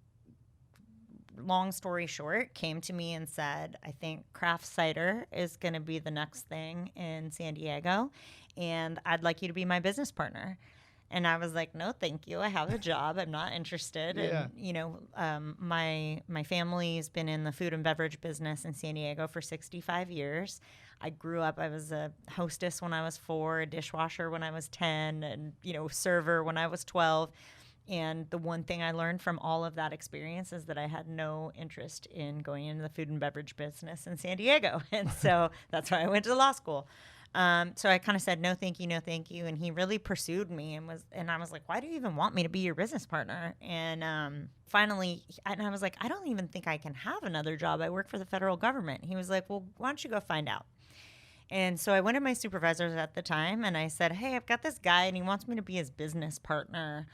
long story short, came to me and said, I think craft cider is going to be the next thing in San Diego, and I'd like you to be my business partner. And I was like, no, thank you. I have a job. I'm not interested. Yeah. And, my family's been in the food and beverage business in San Diego for 65 years. I grew up, I was a hostess when I was 4, a dishwasher when I was 10, and, server when I was 12. And the one thing I learned from all of that experience is that I had no interest in going into the food and beverage business in San Diego. And so that's why I went to law school. So I kind of said, no, thank you, no, thank you. And he really pursued me and I was like, why do you even want me to be your business partner? And finally, I was like, I don't even think I can have another job. I work for the federal government. He was like, well, why don't you go find out? And so I went to my supervisors at the time and I said, hey, I've got this guy and he wants me to be his business partner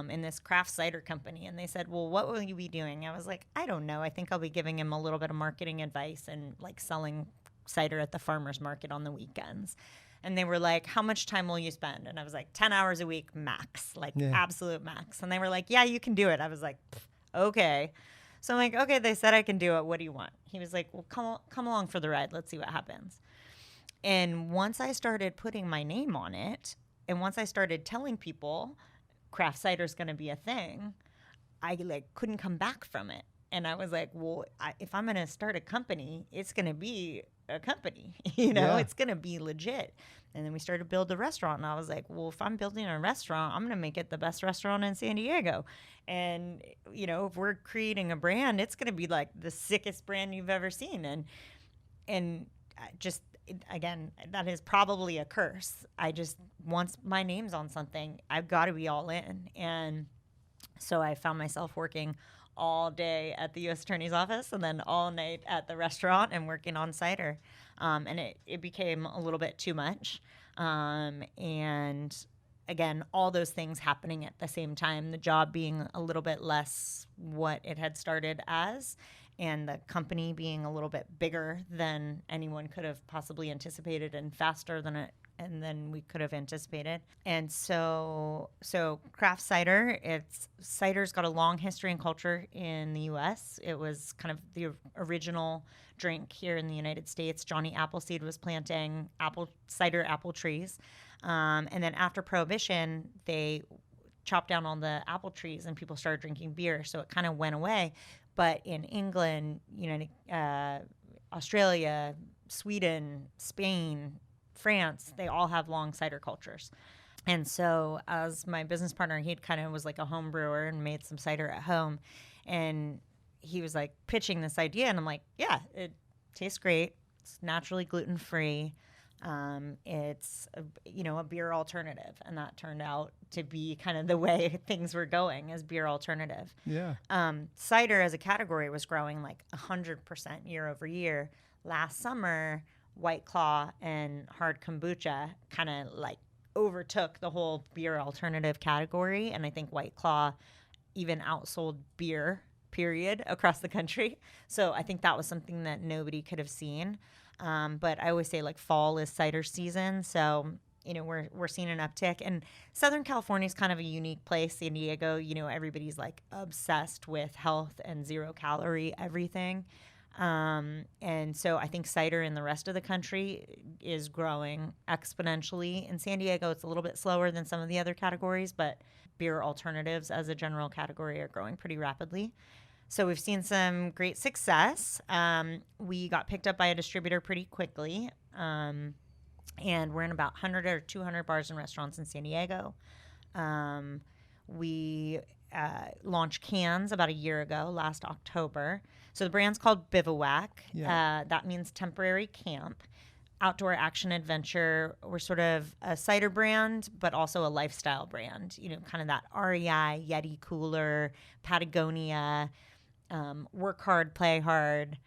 in this craft cider company. And they said, well, what will you be doing? I was like, I don't know. I think I'll be giving him a little bit of marketing advice and like selling cider at the farmer's market on the weekends. And they were like, how much time will you spend? And I was like, 10 hours a week max, absolute max. And they were like, yeah, you can do it. I was like, okay. So I'm like, okay, they said I can do it. What do you want? He was like, well, come along for the ride. Let's see what happens. And once I started putting my name on it, and once I started telling people craft cider is going to be a thing, I couldn't come back from it. And I was like, well, if I'm going to start a company, it's going to be a company, it's going to be legit. And then we started to build the restaurant. And I was like, well, if I'm building a restaurant, I'm going to make it the best restaurant in San Diego. And, if we're creating a brand, it's going to be like the sickest brand you've ever seen. And just, again, that is probably a curse. Once my name's on something, I've got to be all in. And so I found myself working all day at the U.S. Attorney's Office and then all night at the restaurant and working on cider. And it became a little bit too much. And again, all those things happening at the same time, the job being a little bit less what it had started as, and the company being a little bit bigger than anyone could have possibly anticipated and faster than we could have anticipated. And so craft cider, cider's got a long history and culture in the U.S. It was kind of the original drink here in the United States. Johnny Appleseed was planting cider apple trees. And then after Prohibition, they chopped down all the apple trees and people started drinking beer. So it kind of went away. But in England, Australia, Sweden, Spain, France, they all have long cider cultures. And so as my business partner, he kind of was like a home brewer and made some cider at home. And he was like pitching this idea. And I'm like, yeah, it tastes great. It's naturally gluten-free. It's, a beer alternative. And that turned out to be kind of the way things were going, as beer alternative. Yeah. Cider as a category was growing like 100% year over year. Last summer, White Claw and hard kombucha kind of like overtook the whole beer alternative category. And I think White Claw even outsold beer, period, across the country. So I think that was something that nobody could have seen. But I always say like fall is cider season. So, we're seeing an uptick. And Southern California is kind of a unique place. San Diego, everybody's like obsessed with health and 0 calorie everything. And so I think cider in the rest of the country is growing exponentially. In San Diego, it's a little bit slower than some of the other categories, but beer alternatives as a general category are growing pretty rapidly. So we've seen some great success. We got picked up by a distributor pretty quickly, and we're in about 100 or 200 bars and restaurants in San Diego. We launched cans about a year ago, last October. So the brand's called Bivouac. Yeah. That means temporary camp. Outdoor action adventure. We're sort of a cider brand, but also a lifestyle brand. Kind of that REI, Yeti cooler, Patagonia, work hard, play hard,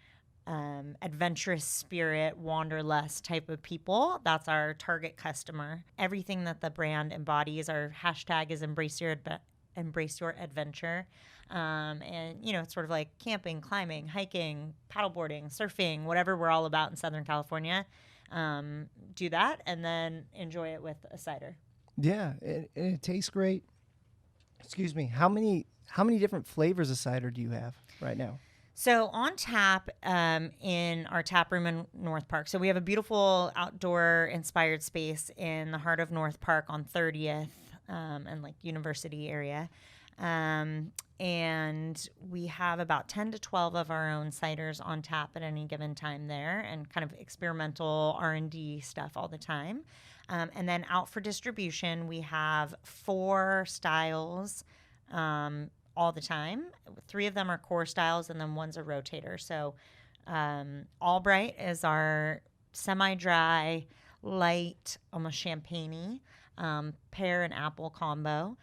adventurous spirit, wanderlust type of people. That's our target customer. Everything that the brand embodies, our hashtag is embrace your adventure. And, it's sort of like camping, climbing, hiking, paddleboarding, surfing, whatever we're all about in Southern California. Do that and then enjoy it with a cider. Yeah, it tastes great. Excuse me. How many different flavors of cider do you have right now? So on tap in our tap room in North Park. So we have a beautiful outdoor inspired space in the heart of North Park on 30th and like University area. And we have about 10 to 12 of our own ciders on tap at any given time there, and kind of experimental R&D stuff all the time. And then out for distribution, we have 4 styles all the time. 3 of them are core styles, and then one's a rotator. So Albright is our semi-dry, light, almost champagne-y pear and apple combo.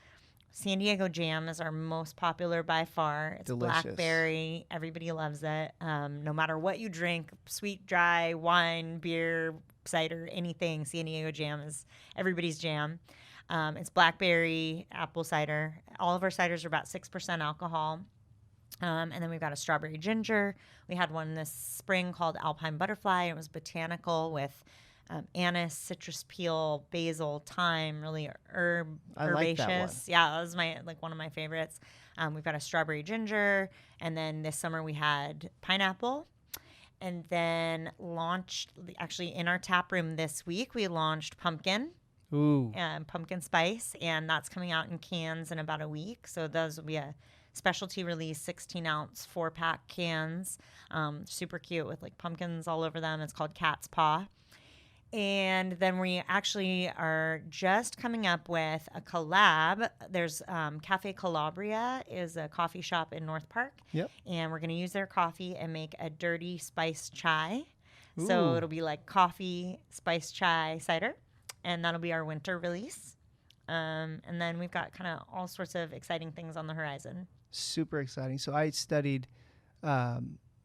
San Diego Jam is our most popular by far. It's delicious. Blackberry. Everybody loves it. No matter what you drink, sweet, dry, wine, beer, cider, anything, San Diego Jam is everybody's jam. It's blackberry, apple cider. All of our ciders are about 6% alcohol. And then we've got a strawberry ginger. We had one this spring called Alpine Butterfly. It was botanical with anise, citrus peel, basil, thyme, really herbaceous. Like that one. Yeah, that was one of my favorites. We've got a strawberry ginger, and then this summer we had pineapple. And then actually in our tap room this week, we launched pumpkin. Ooh. Pumpkin spice, and that's coming out in cans in about a week. So those will be a specialty release 16-ounce 4-pack cans. Super cute with like pumpkins all over them. It's called Cat's Paw. And then we actually are just coming up with a collab. There's Cafe Calabria is a coffee shop in North Park. Yep. And we're going to use their coffee and make a dirty spice chai. Ooh. So it'll be like coffee, spice chai, cider. And that'll be our winter release. And then we've got kind of all sorts of exciting things on the horizon. Super exciting. So I studied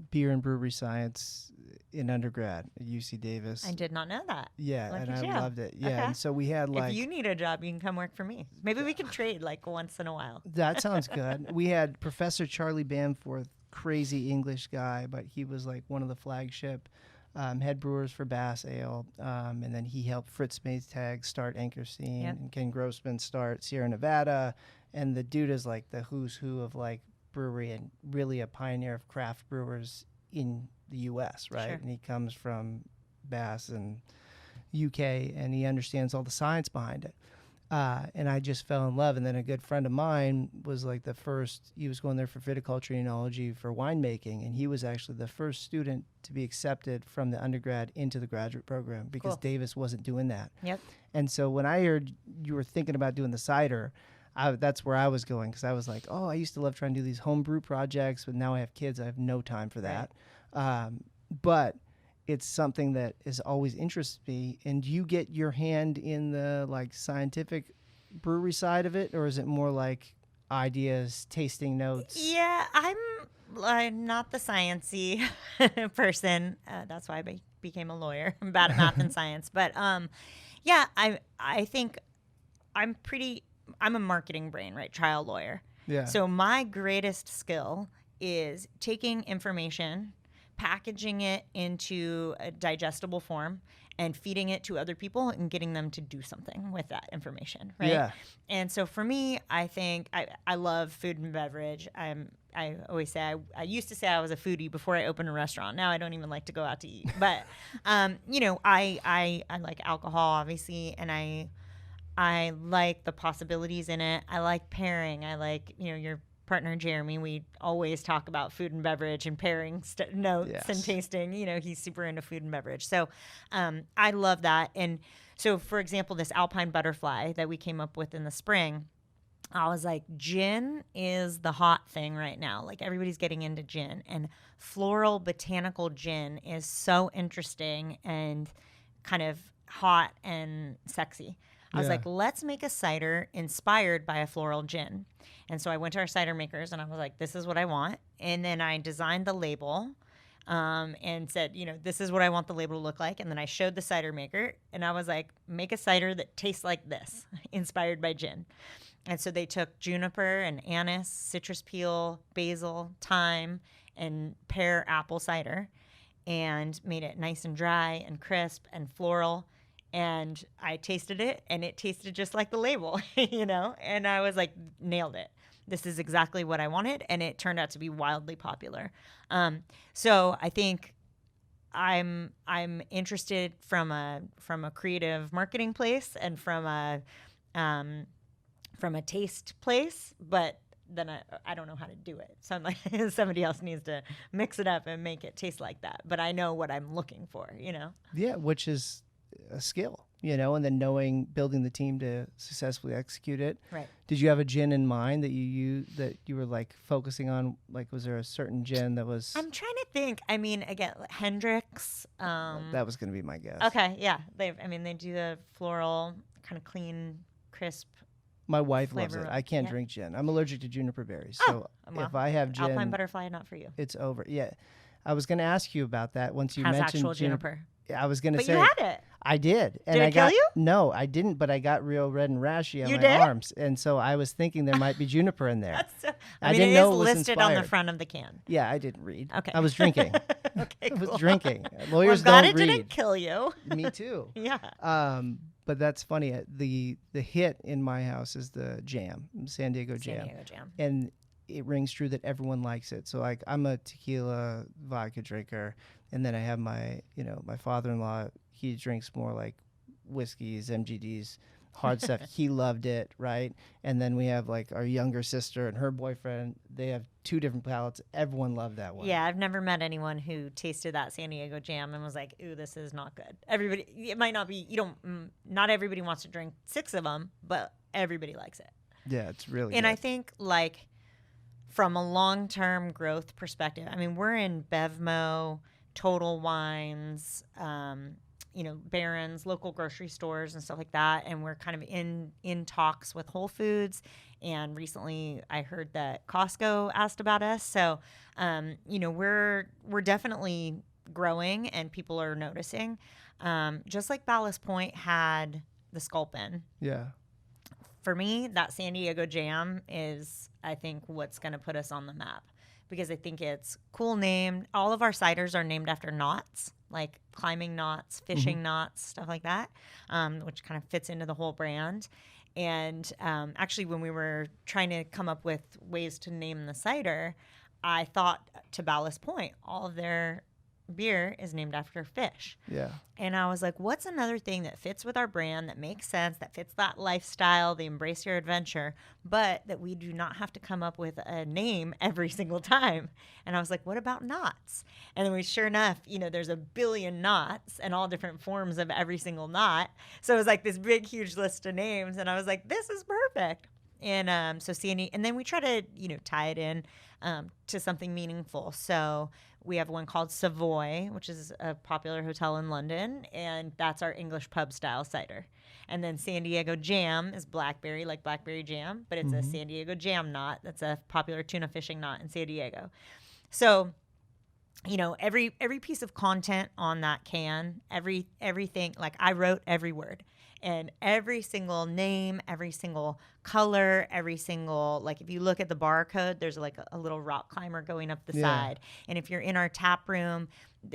beer and brewery science in undergrad at UC Davis. I did not know that. Yeah, Lucky and you. I loved it. Yeah, Okay. and so we had like... If you need a job, you can come work for me. Maybe we can trade like once in a while. That sounds good. We had Professor Charlie Bamforth, crazy English guy, but he was like one of the flagship head brewers for Bass Ale. And then he helped Fritz Maytag start Anchorstein, Yep. and Ken Grossman start Sierra Nevada. And the dude is like the who's who of like brewery and really a pioneer of craft brewers in the U.S., right? Sure. And he comes from Bass and UK, and he understands all the science behind it. And I just fell in love. And then a good friend of mine was like he was going there for viticulture and enology for winemaking. And he was actually the first student to be accepted from the undergrad into the graduate program because Cool. Davis wasn't doing that. Yep. And so when I heard you were thinking about doing the cider, that's where I was going, because I was like, oh, I used to love trying to do these homebrew projects, but now I have kids. I have no time for that. But it's something that has always interested me. And do you get your hand in the like scientific brewery side of it, or is it more like ideas, tasting notes? Yeah, I'm not the sciencey person. That's why I became a lawyer. I'm bad at math and science. But yeah, I think I'm a marketing brain, right? Trial lawyer. Yeah. So my greatest skill is taking information, packaging it into a digestible form, and feeding it to other people and getting them to do something with that information, right? Yeah. And so for me, I think I love food and beverage. I always say I used to say I was a foodie before I opened a restaurant. Now I don't even like to go out to eat. But I like alcohol, obviously, and I like the possibilities in it. I like pairing. I like, your partner, Jeremy, we always talk about food and beverage and pairing notes Yes. and tasting. He's super into food and beverage. So I love that. And so, for example, this Alpine Butterfly that we came up with in the spring, I was like, gin is the hot thing right now. Like everybody's getting into gin, and floral botanical gin is so interesting and kind of hot and sexy. I was like, let's make a cider inspired by a floral gin. And so I went to our cider makers and I was like, this is what I want. And then I designed the label. and said, this is what I want the label to look like. And then I showed the cider maker, and I was like, make a cider that tastes like this, inspired by gin. And so they took juniper and anise, citrus peel, basil, thyme, and pear apple cider and made it nice and dry and crisp and floral. And I tasted it, and it tasted just like the label, and I was like, nailed it. This is exactly what I wanted, and it turned out to be wildly popular. So I think I'm interested from a creative marketing place and from a taste place, but then I don't know how to do it. So I'm like, somebody else needs to mix it up and make it taste like that. But I know what I'm looking for, Yeah, which is a skill, and then building the team to successfully execute it. Right. Did you have a gin in mind that you were like focusing on? Like, was there a certain gin that was? I'm trying to think. I mean, again, Hendrix. That was going to be my guess. Okay, yeah. They do the floral, kind of clean, crisp. My wife loves flavor. it. I can't Yeah. drink gin. I'm allergic to juniper berries. So well, if I have gin, Alpine butterfly, not for you. it's over. Yeah. I was going to ask you about that once you Has mentioned actual juniper. I was going to But say you had it. I did. And Did it kill you? No, I didn't, but I got real red and rashy on You my did? arms. And so I was thinking there might be juniper in there. I didn't mean, know it it is was listed on the inspired. front of the can. Yeah, I didn't read. Okay. I was drinking. Okay, I was cool. drinking. Well, Lawyers I'm glad don't it read. didn't kill you. Me too. Yeah. But that's funny. The hit in my house is the jam, San Diego jam. San Diego jam. And it rings true that everyone likes it. So like I'm a tequila vodka drinker, and then I have my father-in-law, he drinks more like whiskeys, MGDs, hard stuff. He loved it, right? And then we have like our younger sister and her boyfriend, they have two different palates. Everyone loved that one. Yeah, I've never met anyone who tasted that San Diego jam and was like, "Ooh, this is not good." Everybody, it might not be. Not everybody wants to drink 6 of them, but everybody likes it. Yeah, it's really And good. I think like from a long-term growth perspective, I mean, we're in Bevmo, Total Wines, Barron's, local grocery stores and stuff like that, and we're kind of in talks with Whole Foods. And recently, I heard that Costco asked about us. So, we're definitely growing, and people are noticing. Just like Ballast Point had the Sculpin. Yeah. For me, that San Diego jam is, I think, what's going to put us on the map, because I think it's cool named. All of our ciders are named after knots, like climbing knots, fishing knots, stuff like that, which kind of fits into the whole brand. And actually, when we were trying to come up with ways to name the cider, I thought to Ballast Point, all of their beer is named after fish. Yeah. And I was like, what's another thing that fits with our brand, that makes sense, that fits that lifestyle, the embrace your adventure, but that we do not have to come up with a name every single time? And I was like, what about knots? And then sure enough, there's a billion knots and all different forms of every single knot. So it was like this big, huge list of names. And I was like, this is perfect. And so Sandy, and then we try to, tie it in to something meaningful. So we have one called Savoy, which is a popular hotel in London, and that's our English pub style cider. And then San Diego Jam is blackberry, like blackberry jam, but it's a San Diego Jam knot. That's a popular tuna fishing knot in San Diego. So, every piece of content on that can, everything, like I wrote every word. And every single name, every single color, every single, like if you look at the barcode, there's like a little rock climber going up the side. And if you're in our tap room,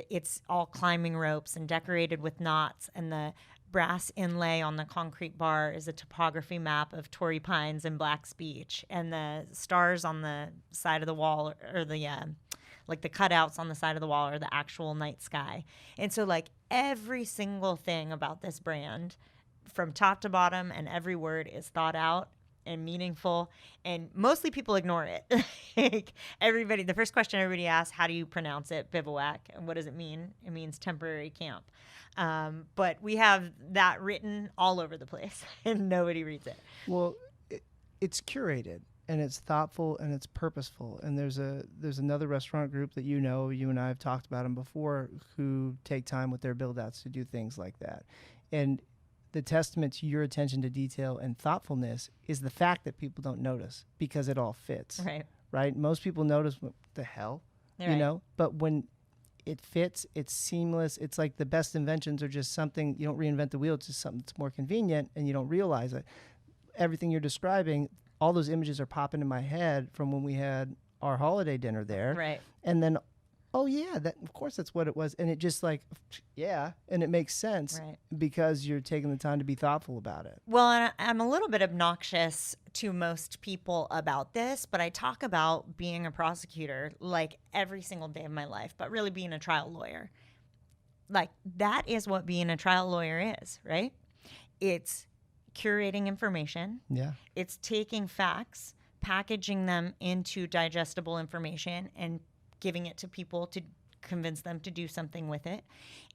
it's all climbing ropes and decorated with knots. And the brass inlay on the concrete bar is a topography map of Torrey Pines and Black's Beach. And the stars on the side of the wall, or the like the cutouts on the side of the wall, are the actual night sky. And so like every single thing about this brand, from top to bottom, and every word is thought out and meaningful, and mostly people ignore it. Like everybody, the first question everybody asks, how do you pronounce it? Bivouac. And what does it mean? It means temporary camp. But we have that written all over the place and nobody reads it. Well, it's curated, and it's thoughtful, and it's purposeful. And there's another restaurant group that you and I have talked about them before, who take time with their build-outs to do things like that. And the testament to your attention to detail and thoughtfulness is the fact that people don't notice, because it all fits. Right. Right? Most people notice, what the hell, Right. But when it fits, it's seamless. It's like the best inventions are just something, you don't reinvent the wheel, it's just something that's more convenient and you don't realize it. Everything you're describing, all those images are popping in my head from when we had our holiday dinner there. Right. And then, oh yeah, that of course that's what it was. And it just like, yeah, and it makes sense because you're taking the time to be thoughtful about it. Well, and I'm a little bit obnoxious to most people about this, but I talk about being a prosecutor like every single day of my life, but really being a trial lawyer. Like that is what being a trial lawyer is, right? It's curating information. Yeah. It's taking facts, packaging them into digestible information and giving it to people to convince them to do something with it,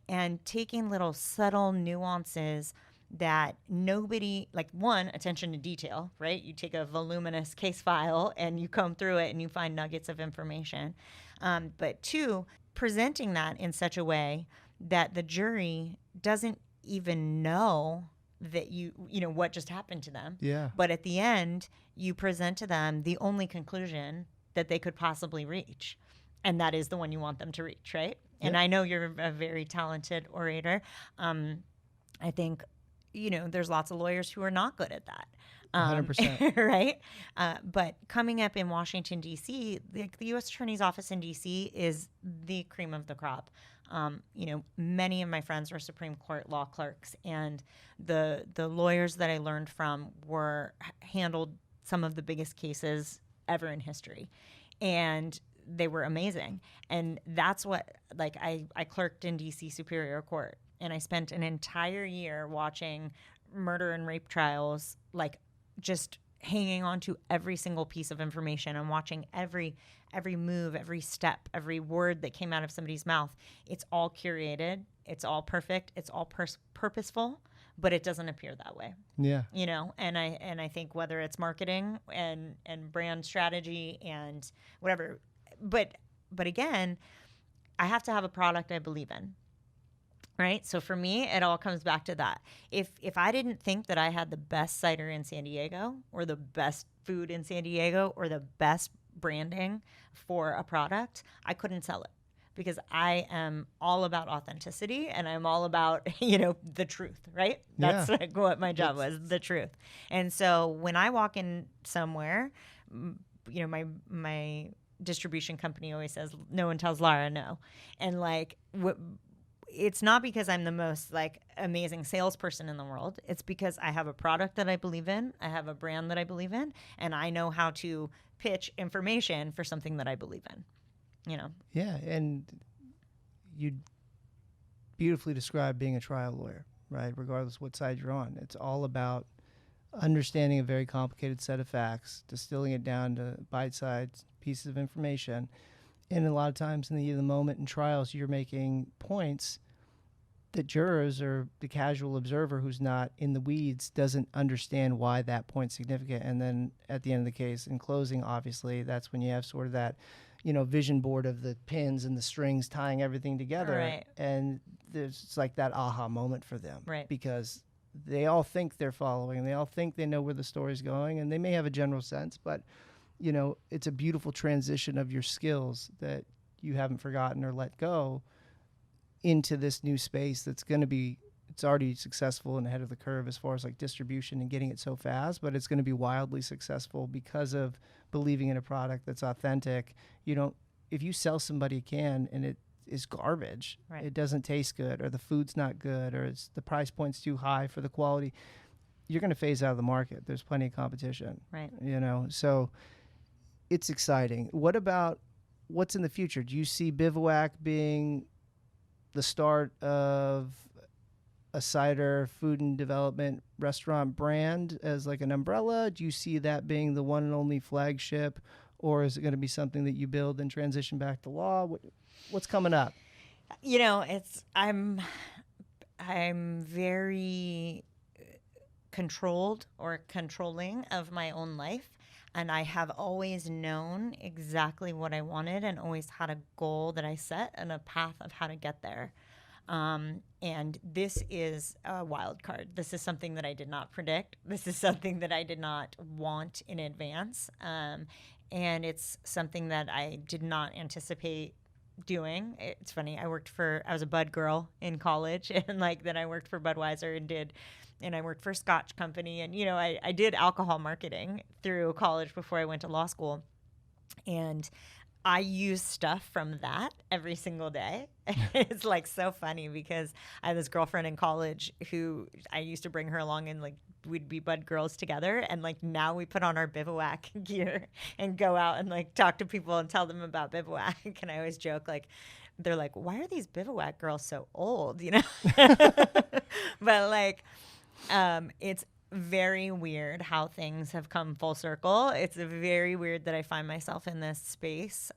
and taking little subtle nuances that nobody, like one, attention to detail, right? You take a voluminous case file and you comb through it and you find nuggets of information. But two, presenting that in such a way that the jury doesn't even know that you know what just happened to them. Yeah. But at the end, you present to them the only conclusion that they could possibly reach. And that is the one you want them to reach, right? Yeah. And I know you're a very talented orator. I think, there's lots of lawyers who are not good at that. 100%. Right? But coming up in Washington, D.C., the U.S. Attorney's Office in D.C. is the cream of the crop. Many of my friends were Supreme Court law clerks, and the lawyers that I learned from handled some of the biggest cases ever in history. And they were amazing. And that's what, I clerked in D.C. Superior Court, and I spent an entire year watching murder and rape trials, just hanging on to every single piece of information and watching every move, every step, every word that came out of somebody's mouth. It's all curated. It's all perfect. It's all purposeful, but it doesn't appear that way. Yeah. And I think whether it's marketing and brand strategy and whatever, but again, I have to have a product I believe in. Right? So for me, it all comes back to that. If I didn't think that I had the best cider in San Diego or the best food in San Diego or the best branding for a product, I couldn't sell it, because I am all about authenticity and I'm all about, the truth, right? That's what my job was, the truth. And so when I walk in somewhere, my distribution company always says, no one tells Lara no. And it's not because I'm the most amazing salesperson in the world. It's because I have a product that I believe in. I have a brand that I believe in, and I know how to pitch information for something that I believe in, Yeah. And you beautifully described being a trial lawyer, right? Regardless what side you're on. It's all about understanding a very complicated set of facts, distilling it down to bite-sized pieces of information. And a lot of times in the heat of the moment in trials, you're making points that jurors or the casual observer who's not in the weeds doesn't understand why that point's significant. And then at the end of the case, in closing, obviously, that's when you have sort of that, vision board of the pins and the strings tying everything together. Right. And there's that aha moment for them. Right. Because they all think they're following. They all think they know where the story's going. And they may have a general sense, but it's a beautiful transition of your skills that you haven't forgotten or let go into this new space that's going to be, it's already successful and ahead of the curve as far as distribution and getting it so fast, but it's going to be wildly successful because of believing in a product that's authentic. If you sell somebody a can and it is garbage, right, it doesn't taste good, or the food's not good, or the price point's too high for the quality, you're going to phase out of the market. There's plenty of competition. Right. So it's exciting. What about what's in the future? Do you see Bivouac being the start of a cider food and development restaurant brand as an umbrella? Do you see that being the one and only flagship, or is it going to be something that you build and transition back to law? What's coming up? I'm very controlled or controlling of my own life. And I have always known exactly what I wanted and always had a goal that I set and a path of how to get there. And this is a wild card. This is something that I did not predict. This is something that I did not want in advance. And it's something that I did not anticipate doing. It's funny. I was a Bud girl in college, and like then I worked for Budweiser and I worked for a Scotch company, and I did alcohol marketing through college before I went to law school, and I use stuff from that every single day. It's like so funny because I had this girlfriend in college who I used to bring her along, and like we'd be Bud girls together, and like now we put on our Bivouac gear and go out and like talk to people and tell them about Bivouac. And I always joke, like, they're like, why are these Bivouac girls so old, But like it's very weird how things have come full circle. It's very weird that I find myself in this space.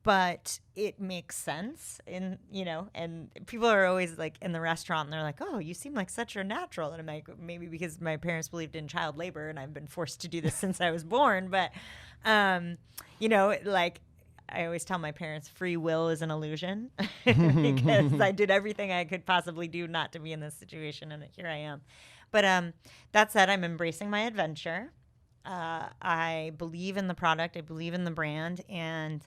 But it makes sense and people are always like in the restaurant and they're like, oh, you seem like such a natural. And I'm like, maybe because my parents believed in child labor and I've been forced to do this since I was born. But, like I always tell my parents free will is an illusion because I did everything I could possibly do not to be in this situation. And here I am. But that said, I'm embracing my adventure. I believe in the product. I believe in the brand. And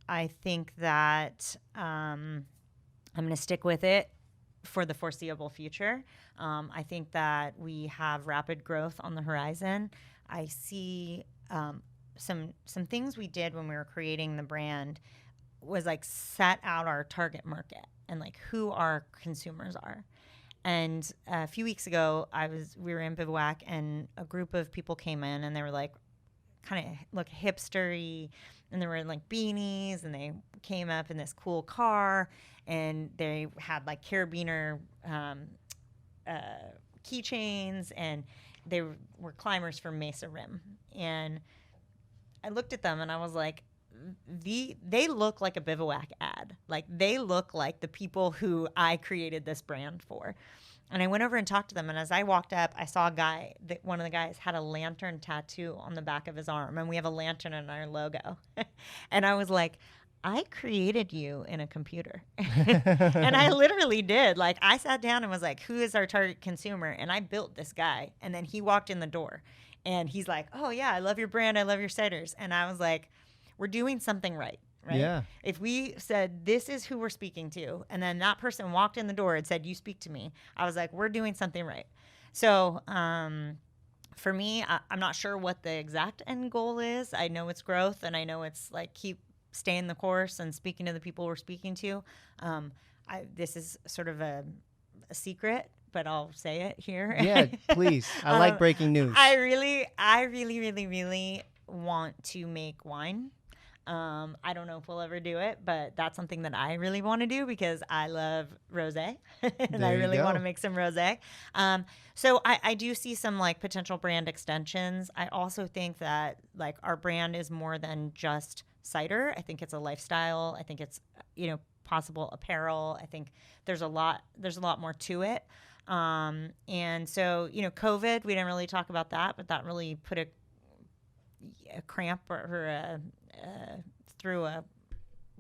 I think that I'm going to stick with it for the foreseeable future. I think that we have rapid growth on the horizon. I see some things we did when we were creating the brand was like set out our target market and like who our consumers are. And a few weeks ago, we were in Bivouac and a group of people came in and they were like kind of look hipstery. And they were like beanies, and they came up in this cool car, and they had like carabiner keychains, and they were climbers from Mesa Rim. And I looked at them, and I was like, they look like a Bivouac ad. Like they look like the people who I created this brand for. And I went over and talked to them. And as I walked up, I saw one of the guys had a lantern tattoo on the back of his arm. And we have a lantern in our logo. And I was like, I created you in a computer. And I literally did. Like I sat down and was like, who is our target consumer? And I built this guy. And then he walked in the door. And he's like, oh, yeah, I love your brand. I love your ciders. And I was like, we're doing something right. Right? Yeah. If we said, this is who we're speaking to, and then that person walked in the door and said, you speak to me, I was like, we're doing something right. So for me, I'm not sure what the exact end goal is. I know it's growth, and I know it's like keep staying the course and speaking to the people we're speaking to. This is sort of a secret, but I'll say it here. Yeah, please. I like breaking news. I really, really want to make wine. I don't know if we'll ever do it, but that's something that I really want to do because I love rosé and I really want to make some rosé. So I do see some like potential brand extensions. I also think that like our brand is more than just cider. I think it's a lifestyle. I think it's, possible apparel. I think there's a lot more to it. And so, COVID, we didn't really talk about that, but that really put a cramp or threw a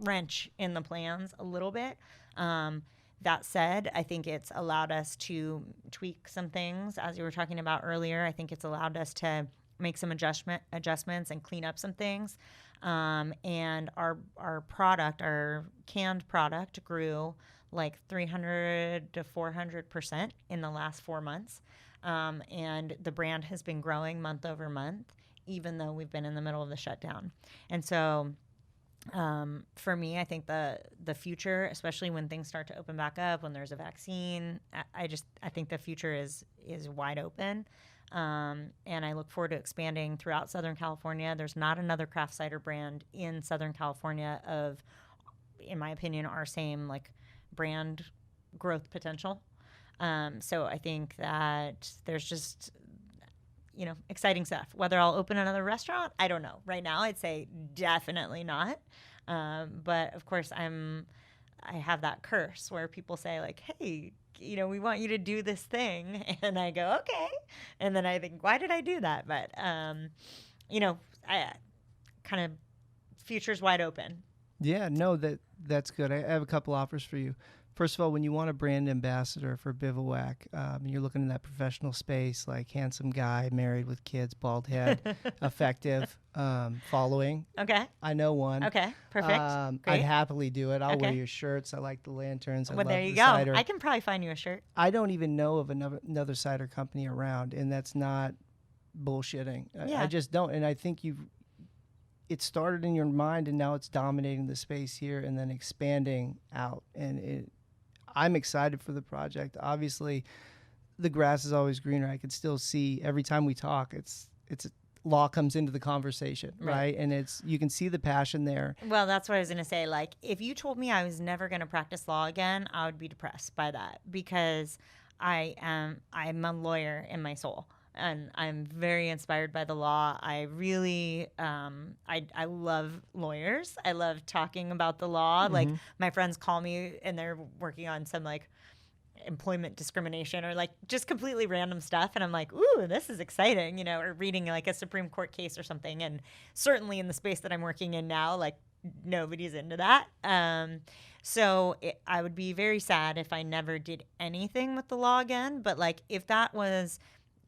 wrench in the plans a little bit. That said, I think it's allowed us to tweak some things, as you were talking about earlier. I think it's allowed us to make some adjustments and clean up some things. And our product, our canned product, grew like 300 to 400% in the last 4 months. And the brand has been growing month over month, even though we've been in the middle of the shutdown. And so for me, I think the future, especially when things start to open back up, when there's a vaccine, I think the future is wide open. And I look forward to expanding throughout Southern California. There's not another craft cider brand in Southern California of, in my opinion, our same like brand growth potential. So I think that there's just, exciting stuff. Whether I'll open another restaurant, I don't know. Right now, I'd say definitely not. But of course, I have that curse where people say like, hey, we want you to do this thing. And I go, okay. And then I think, why did I do that? But, I kind of future's wide open. Yeah, no, that's good. I have a couple offers for you. First of all, when you want a brand ambassador for Bivouac, and you're looking in that professional space, like handsome guy, married with kids, bald head, effective, following. Okay. I know one. Okay. Perfect. Great. I'd happily do it. I'll wear Okay. your shirts. I like the lanterns. I Well, love there you the go. cider. I can probably find you a shirt. I don't even know of another cider company around, and that's not bullshitting. Yeah. I just don't. And I think it started in your mind, and now it's dominating the space here and then expanding out. And I'm excited for the project. Obviously, the grass is always greener. I can still see every time we talk, it's law comes into the conversation, right? And you can see the passion there. Well, that's what I was going to say. Like, if you told me I was never going to practice law again, I would be depressed by that, because I'm a lawyer in my soul. And I'm very inspired by the law. I really, I love lawyers. I love talking about the law. Like, my friends call me and they're working on some like employment discrimination or like just completely random stuff. And I'm like, ooh, this is exciting, you know, or reading like a Supreme Court case or something. And certainly in the space that I'm working in now, like nobody's into that. So I would be very sad if I never did anything with the law again. But like, if that was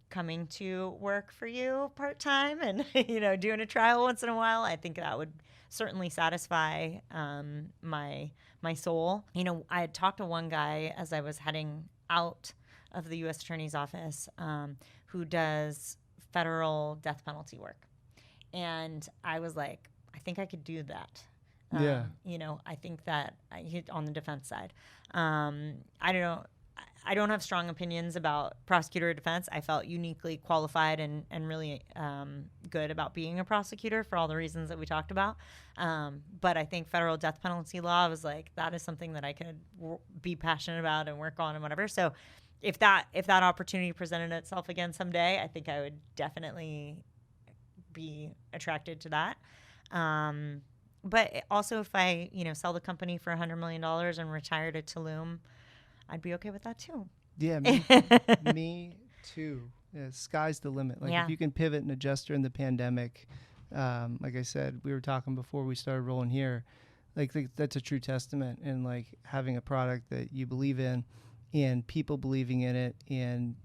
coming to work for you part-time and, you know, doing a trial once in a while, I think that would certainly satisfy my soul. You know, I had talked to one guy as I was heading out of the U.S. Attorney's Office who does federal death penalty work. And I was like, I think I could do that. Yeah. You know, I think that on the defense side. I don't know. I don't have strong opinions about prosecutor or defense. I felt uniquely qualified and really good about being a prosecutor for all the reasons that we talked about. But I think federal death penalty law was like, that is something that I could be passionate about and work on and whatever. So if that opportunity presented itself again someday, I think I would definitely be attracted to that. But also if I, you know, sell the company for $100 million and retire to Tulum, I'd be okay with that too. Yeah, me too. Yeah, sky's the limit. Like if you can pivot and adjust during the pandemic, like I said, we were talking before we started rolling here, like that's a true testament. And like having a product that you believe in and people believing in it and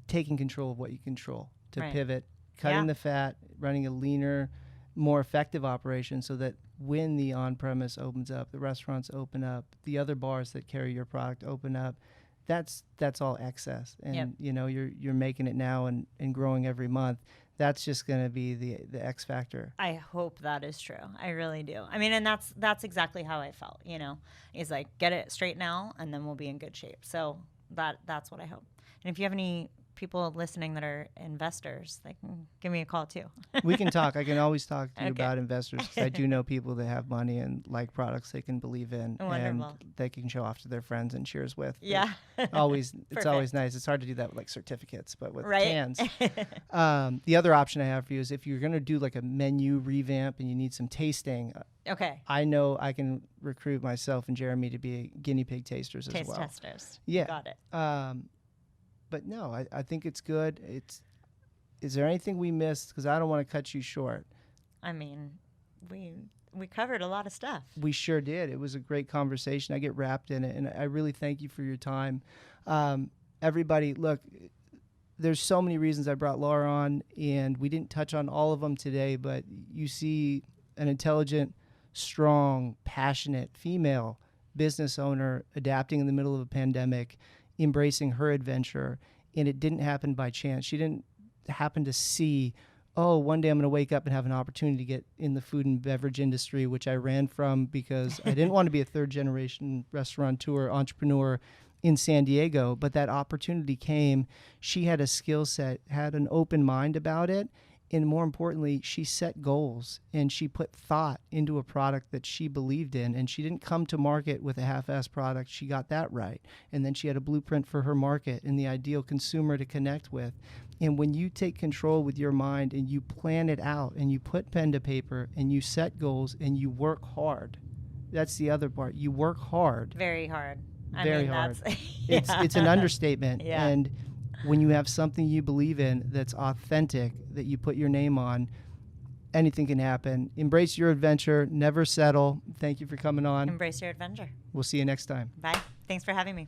taking control of what you control to pivot, cutting the fat, running a leaner, more effective operation so that when the on-premise opens up, the restaurants open up, the other bars that carry your product open up, that's all excess. And you know, you're making it now and growing every month. That's just going to be the X factor. I hope that is true. I really do. I mean, and that's exactly how I felt, you know, is like, get it straight now and then we'll be in good shape. So that's what I hope. And if you have any people listening that are investors, they can give me a call too. We can talk. I can always talk to you about investors, because I do know people that have money and like products they can believe in. Wonderful. And they can show off to their friends and cheers with. Yeah. It's always nice. It's hard to do that with like certificates, but with cans. The other option I have for you is if you're going to do like a menu revamp and you need some tasting. Okay. I know I can recruit myself and Jeremy to be guinea pig tasters as well. Taste testers. Yeah. Got it. But no, I think it's good. Is there anything we missed? Because I don't want to cut you short. I mean, we covered a lot of stuff. We sure did. It was a great conversation. I get wrapped in it, and I really thank you for your time. Everybody, look, there's so many reasons I brought Lara on, and we didn't touch on all of them today, but you see an intelligent, strong, passionate female business owner adapting in the middle of a pandemic, embracing her adventure, and it didn't happen by chance. She didn't happen to see, oh, one day I'm going to wake up and have an opportunity to get in the food and beverage industry, which I ran from because I didn't want to be a third generation restaurateur, entrepreneur in San Diego, but that opportunity came. She had a skill set, had an open mind about it, and more importantly, she set goals and she put thought into a product that she believed in. And she didn't come to market with a half-assed product. She got that right. And then she had a blueprint for her market and the ideal consumer to connect with. And when you take control with your mind and you plan it out and you put pen to paper and you set goals and you work hard, that's the other part. You work hard. Very hard. Very hard. It's an understatement. Yeah. And when you have something you believe in that's authentic, that you put your name on, anything can happen. Embrace your adventure. Never settle. Thank you for coming on. Embrace your adventure. We'll see you next time. Bye. Thanks for having me.